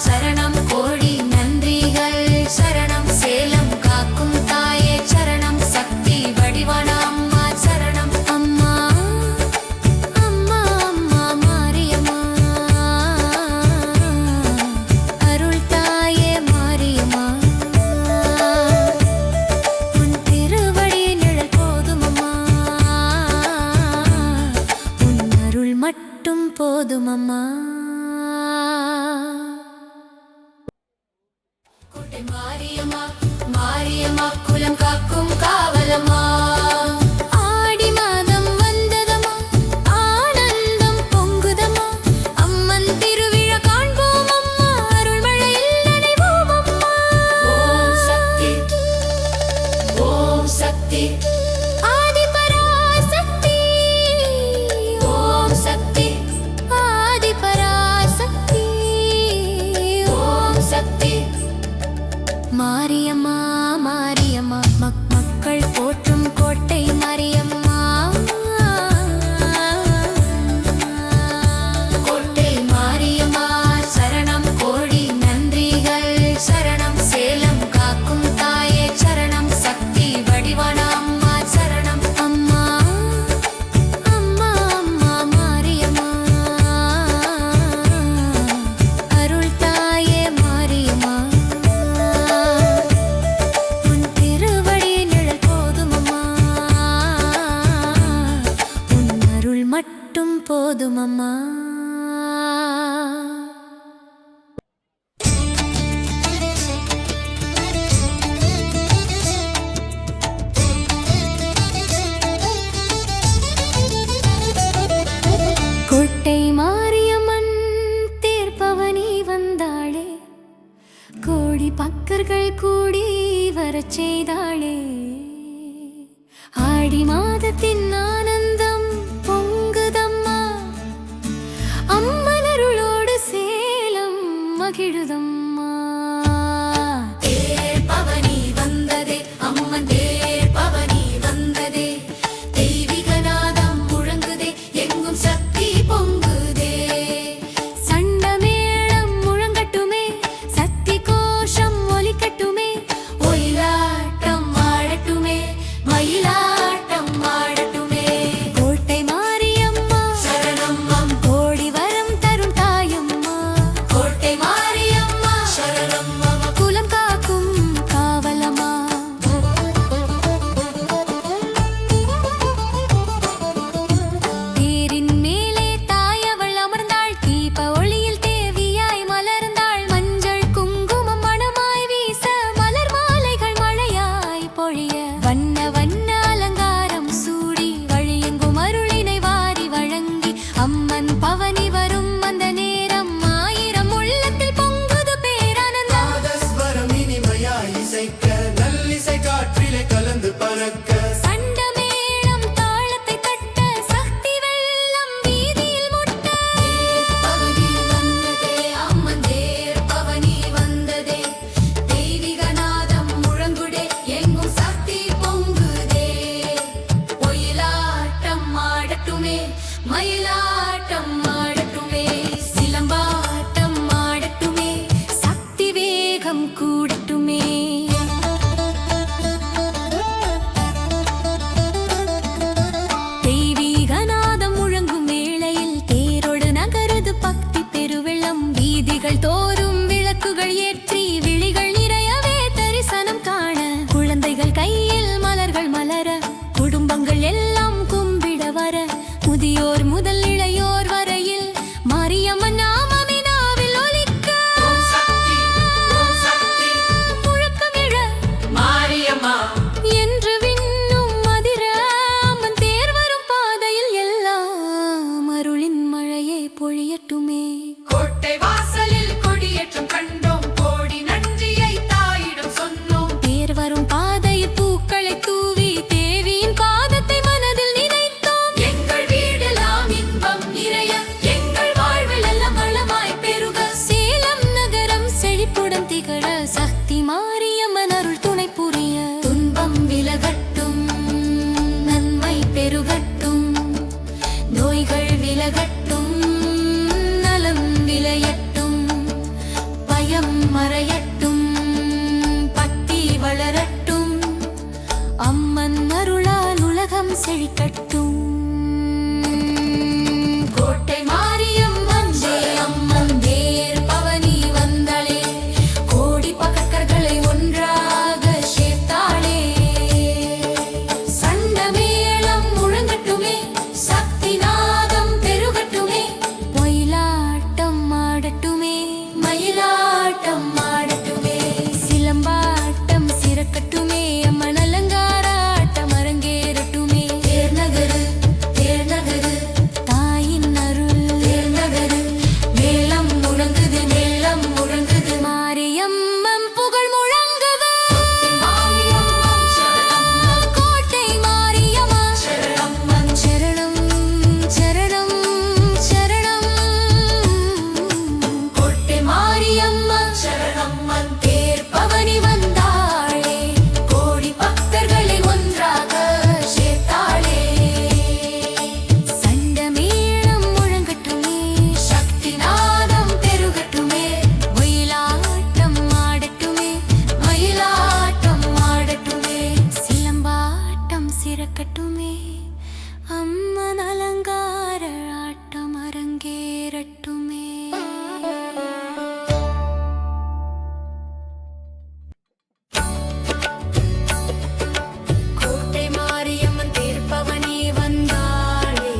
S2: சரணம் கோடி நன்றிகள் சரணம். சேலம் காக்கும் தாயே சரணம். சக்தி வடிவான அம்மா சரணம்.
S1: அம்மா அம்மா அம்மா மாரியம்மா, அருள் தாயே மாரியம்மா. உன் திருவடி நிழல் போதும் அம்மா, உன் அருள் மட்டும் போதும் அம்மா.
S2: கோட்டை மாரியம்மா மாரியம்மா குலம் காக்கும் காவலம்மா.
S1: ஆடி மாதம் வந்ததம்மா, ஆனந்தம் பொங்குதம்மா, அம்மன் திருவிழா காண்போம் அம்மா, அருள்மழையில் நனைவோம் அம்மா.
S2: ஓம் சக்தி ஓம் சக்தி
S1: ஆதிபராசக்தி,
S2: ஓம் சக்தி
S1: ஆதிபராசக்தி,
S2: ஓம் சக்தி.
S1: மாரியம்மா மாரியம்மா மக்கள் போற்றும் கோட்டை மாரியம்மா.
S2: கோட்டை மாரியம்மா சரணம் கோடி நன்றிகள் சரணம். சேலம் காக்கும் தாயே சரணம். சக்தி வடிவான அம்மா
S1: போதும் அம்மா. கோட்டை மாரியம்மன் தேர்பவனி வந்தாளே, கோடி பக்கர்கள் கூடி வரச் செய்தாளே. ஆடி மாதத்தின் ஆனந்தம் பொங்குதம்மா, அம்மனருளோடு சேலம் மகிழுதம்மா. தேர்பவனி வந்ததே, அம்மன் தேர்பவனி வந்ததே, தெய்வீக நாதம் முழங்குதே, எங்கும் சக்தி பொங்குதே. சண்டமேளம் முழங்கட்டுமே, சக்தி கோஷம் ஒலிக்கட்டுமே, ஒயிலாட்டம் ஆடட்டுமே, மயிலாட்டம் ஆடட்டுமே. கோட்டை மாரியம்மா சரணம், கோடி வரம் தரும் தாயம்மா. கோட்டை மாரியம்மா சரணம், குலம் காக்கும் காவலம்மா. தேரின் மேலே தாயவள் அமர்ந்தாள், தீப ஒளியில் தேவியாய் மலர்ந்தாள். மஞ்சள் குங்குமம் மணமாய் வீச, மலர் மாலைகள் மழையாய் பொழிய, வண்ண வண்ண அலங்காரம் சூடி, வழியெங்கும் அருளினை வாரி வழங்கி, அம்மன் பவனி வரும் அந்த நேரம், ஆயிரம் உள்ளத்தில் பொங்குது பேரானந்தம்.
S3: நாதஸ்வரம் இனிமையாய் இசைக்க, நல்லிசை காற்றிலே கலந்து பறக்க,
S1: சண்டமேளம் தாளத்தை தட்ட, சக்தி வெள்ளம் வீதியில் முட்ட. பவனி வந்ததே, அம்மன் தேர்பவனி வந்ததே, தெய்வீக நாதம் முழங்குதே, எங்கும் சக்தி பொங்குதே. ஒயிலாட்டம் ஆடட்டுமே, மயிலாட்டம் ஆடட்டுமே, சிலம்பாட்டம் ஆடட்டுமே, சக்தி வேகம் கூடட்டுமே. தெய்வீக நாதம் முழங்கும் வேளையில், தேரோடு நகருது பக்தி பெருவெள்ளம். வீதிகள் தோறும் விளக்குகள் ஏற்றி, விழிகள் நிறையவே தரிசனம் காண, குழந்தைகள் கையில் மலர்கள் மலர, குடும்பங்கள் எல்லாம் கும்பிட வர, முதியோர் முதல் இளையோர் வரையில் மாரியம்மன் நாமமே நாவில் ஒலிக்க.
S3: ஓம் சக்தி, ஓம் சக்தி,
S1: முழக்கமிழ
S3: மாரியம்மா
S1: என்று விண்ணும் மதிர, அம்மன் தேர் வரும் பாதையில் எல்லாம் அருளின் மழையே பொழியட்டுமே.
S2: கோட்டை வாசலில் கொடியேற்றம் கண்டோம், கோடி நன்றியை தாயிடம் சொன்னோம்.
S1: தேர் வரும் பாதையில் பூக்களை தூவி, தேவியின் பாதத்தை மனதில் நினைத்தோம்.
S2: எங்கள் வீடெல்லாம் இன்பம் நிறைய, எங்கள் வாழ்வில் எல்லாம் வளமாய் பெருக.
S1: சேலம் நகரம் செழிப்புடன் திகழ, சக்தி மாரியம்மன் அருள் துணை புரிய. துன்பம் விலகட்டும், நன்மை பெருகட்டும், நோய்கள் விலகட்டும், நலம் விளையட்டும், பயம் மறையட்டும், பக்தி வளரட்டும், அம்மன் அருளால் உலகம் செழிக்கட்டும். கோட்டை மாரியம்மன் அம்மன் தேர்பவனி வந்தாளே, கோடி பக்கர்களை ஒன்றாக சேர்த்தாளே. சண்டமேளம் முழங்கட்டுமே, சக்தி நாதம் பெருகட்டுமே, ஒயிலாட்டம் ஆடட்டுமே, மயிலாட்டம் ஆடட்டுமே, சிலம்பாட்டம் சிறக்கட்டுமே, அம்மன் அலங்கார ஆட்டம் அரங்கேறட்டுமே. தேர் நகரு, தேர் நகரு, தாயின் அருள் தேர் நகரு, மேளம் முழங்குது, மேளம் முழங்குது, மாரியம்மன் புகழ் முழங்குது. கோட்டை மாரியம்மா சரணம், சரணம் சரணம்.
S2: கோட்டை மாரியம்மா சரணம், தேர்பவனி வந்தாளே, கோடி பக்தர்களை ஒன்றாக சேர்த்தாளே.
S1: சண்டமேளம் முழங்கட்டுமே,
S2: சக்தி நாதம் பெருகட்டுமே,
S1: ஒயிலாட்டம் ஆடட்டுமே,
S2: மயிலாட்டம் ஆடட்டுமே.
S1: சிலம்பாட்டம் சிறக்கட்டுமே, அம்மன் அலங்கார ஆட்டம் அரங்கேறட்டுமே.
S2: கோட்டை மாரியம்மன் தேர்பவனி வந்தாளே,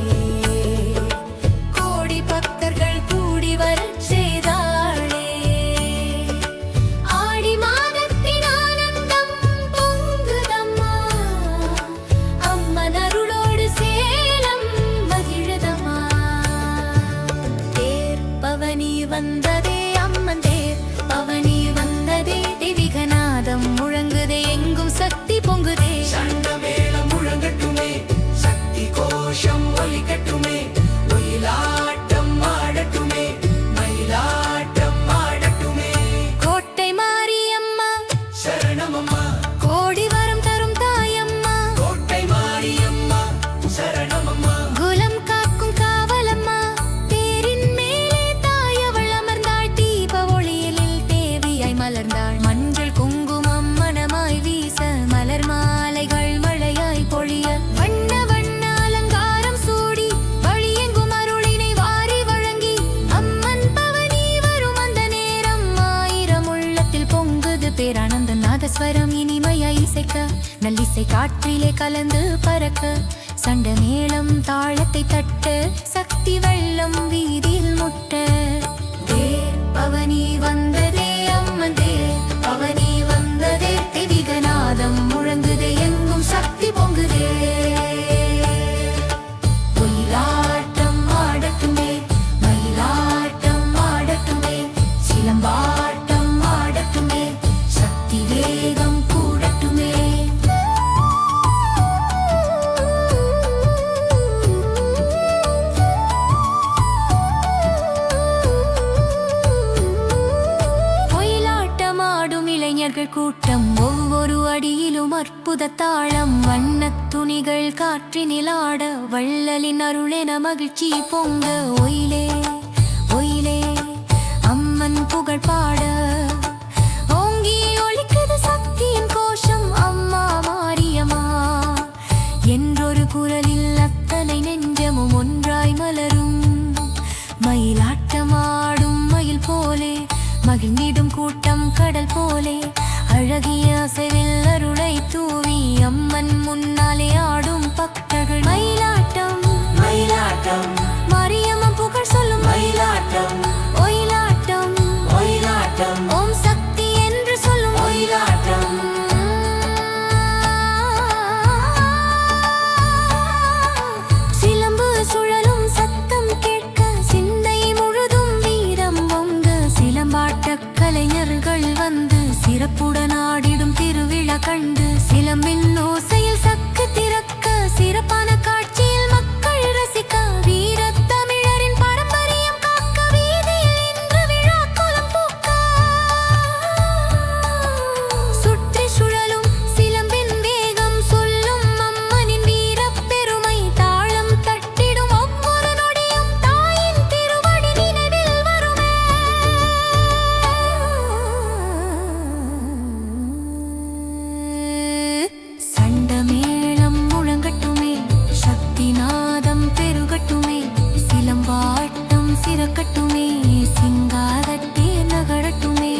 S1: இசை காற்றிலே கலந்து பறக்க சண்ட மேளம் தாளத்தை தட்ட சக்தி வெள்ளம் வீதியில் முட்ட தேர் பவனி வந்ததே அம்மன் தேர் பவனி வந்ததே தெவிகநாதம் முழங்குதே எங்கும் சக்தி பொங்குதே ஒயிலாட்டம் ஆடட்டுமே மயிலாட்டம் ஆடட்டுமே சிலம்பாட்டம் ஆடட்டுமே சக்தி வேகம் கூடட்டுமே ஒயிலாட்டமாடும் இளைஞர்கள் கூட்டம் ஒவ்வொரு அடியிலும் அற்புத தாளம் வண்ணத் துணிகள் காற்றினில் ஆட வள்ளலின் அருளென மகிழ்ச்சி பொங்க ஒயிலே ஒயிலே அம்மன் புகழ் பாட ஓங்கி ஒலிக்குது சக்தியின் கோஷம் அம்மா மாரியம்மா என்றொரு குரலில் அத்தனை நெஞ்சமும் ஒன்றாய் மலரும் மயிலாட்டமாடும் மயில் போலே மகிழ்ந்திடும் கூட்டம் கடல் போலே அழகிய அசைவில் அருளை தூவி அம்மன் முன்னாலே ஆடும் பக்தர்கள் மயிலாட்டம் மயிலாட்டம் மாரியம்மன் புகழ் சொல்லும் மயிலாட்டம் ஒயிலாட்டம் ஒயிலாட்டம் ஓம் சக்தி என்று சொல்லும் ஒயிலாட்டம் சிலம்பு சுழலும் சத்தம் கேட்க சிந்தை முழுதும் வீரம் பொங்க சிலம்பாட்ட கலைஞர்கள் வந்து சிறப்புடன் ஆடிடும் திருவிழா கண்டு சிலம்பின் ஓசையில் சக்கு திறக்க சிறப்பான காட்சியில் மக்கள் ரசிக்க வீரத் தமிழரின் பாரம்பரியம் காக்க வீதியில் இன்று விழா கோலம் பூக்க சுற்றி சுழலும் சிலம்பின் வேகம் சொல்லும் அம்மனின் வீரப் பெருமை தாளம் தட்டிடும் ஒவ்வொரு நொடியும் தாயின் திருவடி நினைவில் வருமே சண்டமேளம் முழங்கட்டுமே சக்தி நாதம் பெருகட்டுமே சிலம்பாட்டம் சிறக்கட்டுமே சிங்காரத்தே நகரட்டுமே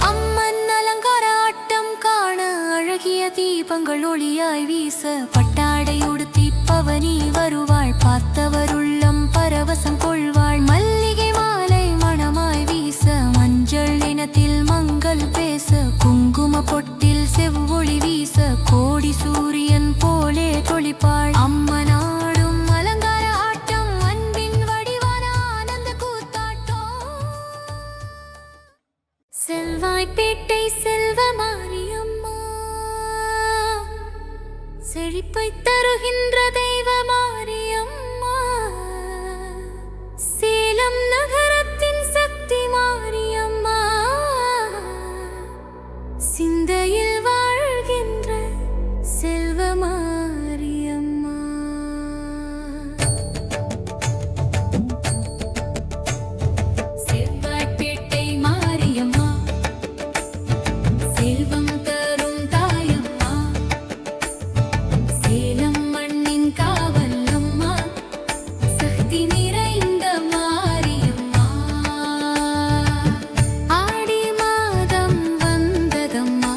S1: அம்மன் அலங்கார ஆட்டம் காண அழகிய தீபங்கள் ஒளியாய் வீச பட்டாடை உடுத்தி பவனி வருவாள் பார்த்தவர் உள்ளம் பரவசம் கொள்வாள் மல்லிகை மாலை மணமாய் வீச மஞ்சள் இனத்தில் மங்கள் பேச குங்கும பொட்டில் செவ்வொளி வீச கோடி சூரியன் போலே தொளிப்பாள் அம்மனாடும் அலங்கார ஆட்டம் அன்பின் வடிவான ஆனந்த கூத்தாட்டம் செல்வாய்ப்பேட்டை செல்வ மாரியம்மா செழிப்பை தருகின்ற தெய்வ மாரியம்மா சேலம் நகரத்தின் சக்தி மாரியம்மா சிந்தையில் வாழ்கின்ற செல்வ மாரியம்மா செவ்வாய்ப்பேட்டை மாரியம்மா செல்வம் தரும் தாயம்மா சேலம் மண்ணின் காவலம்மா சக்தி நிறைந்த மாரியம்மா ஆடி மாதம் வந்ததம்மா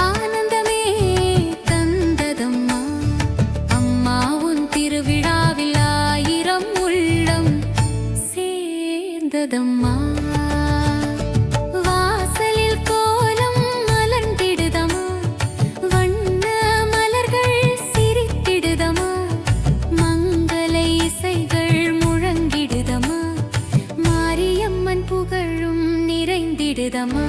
S1: ஆனந்தமே தந்ததம்மா அம்மா உன் திருவிழாவில் ஆயிரம் உள்ளம் சேர்ந்ததம்மா வாசலில் கோலம் மலர்ந்திடுதம்மா வண்ண மலர்கள் சிரித்திடுதம்மா மங்கள இசைகள் முழங்கிடுதம்மா மாரியம்மன் புகழும் நிறைந்திடுதம்மா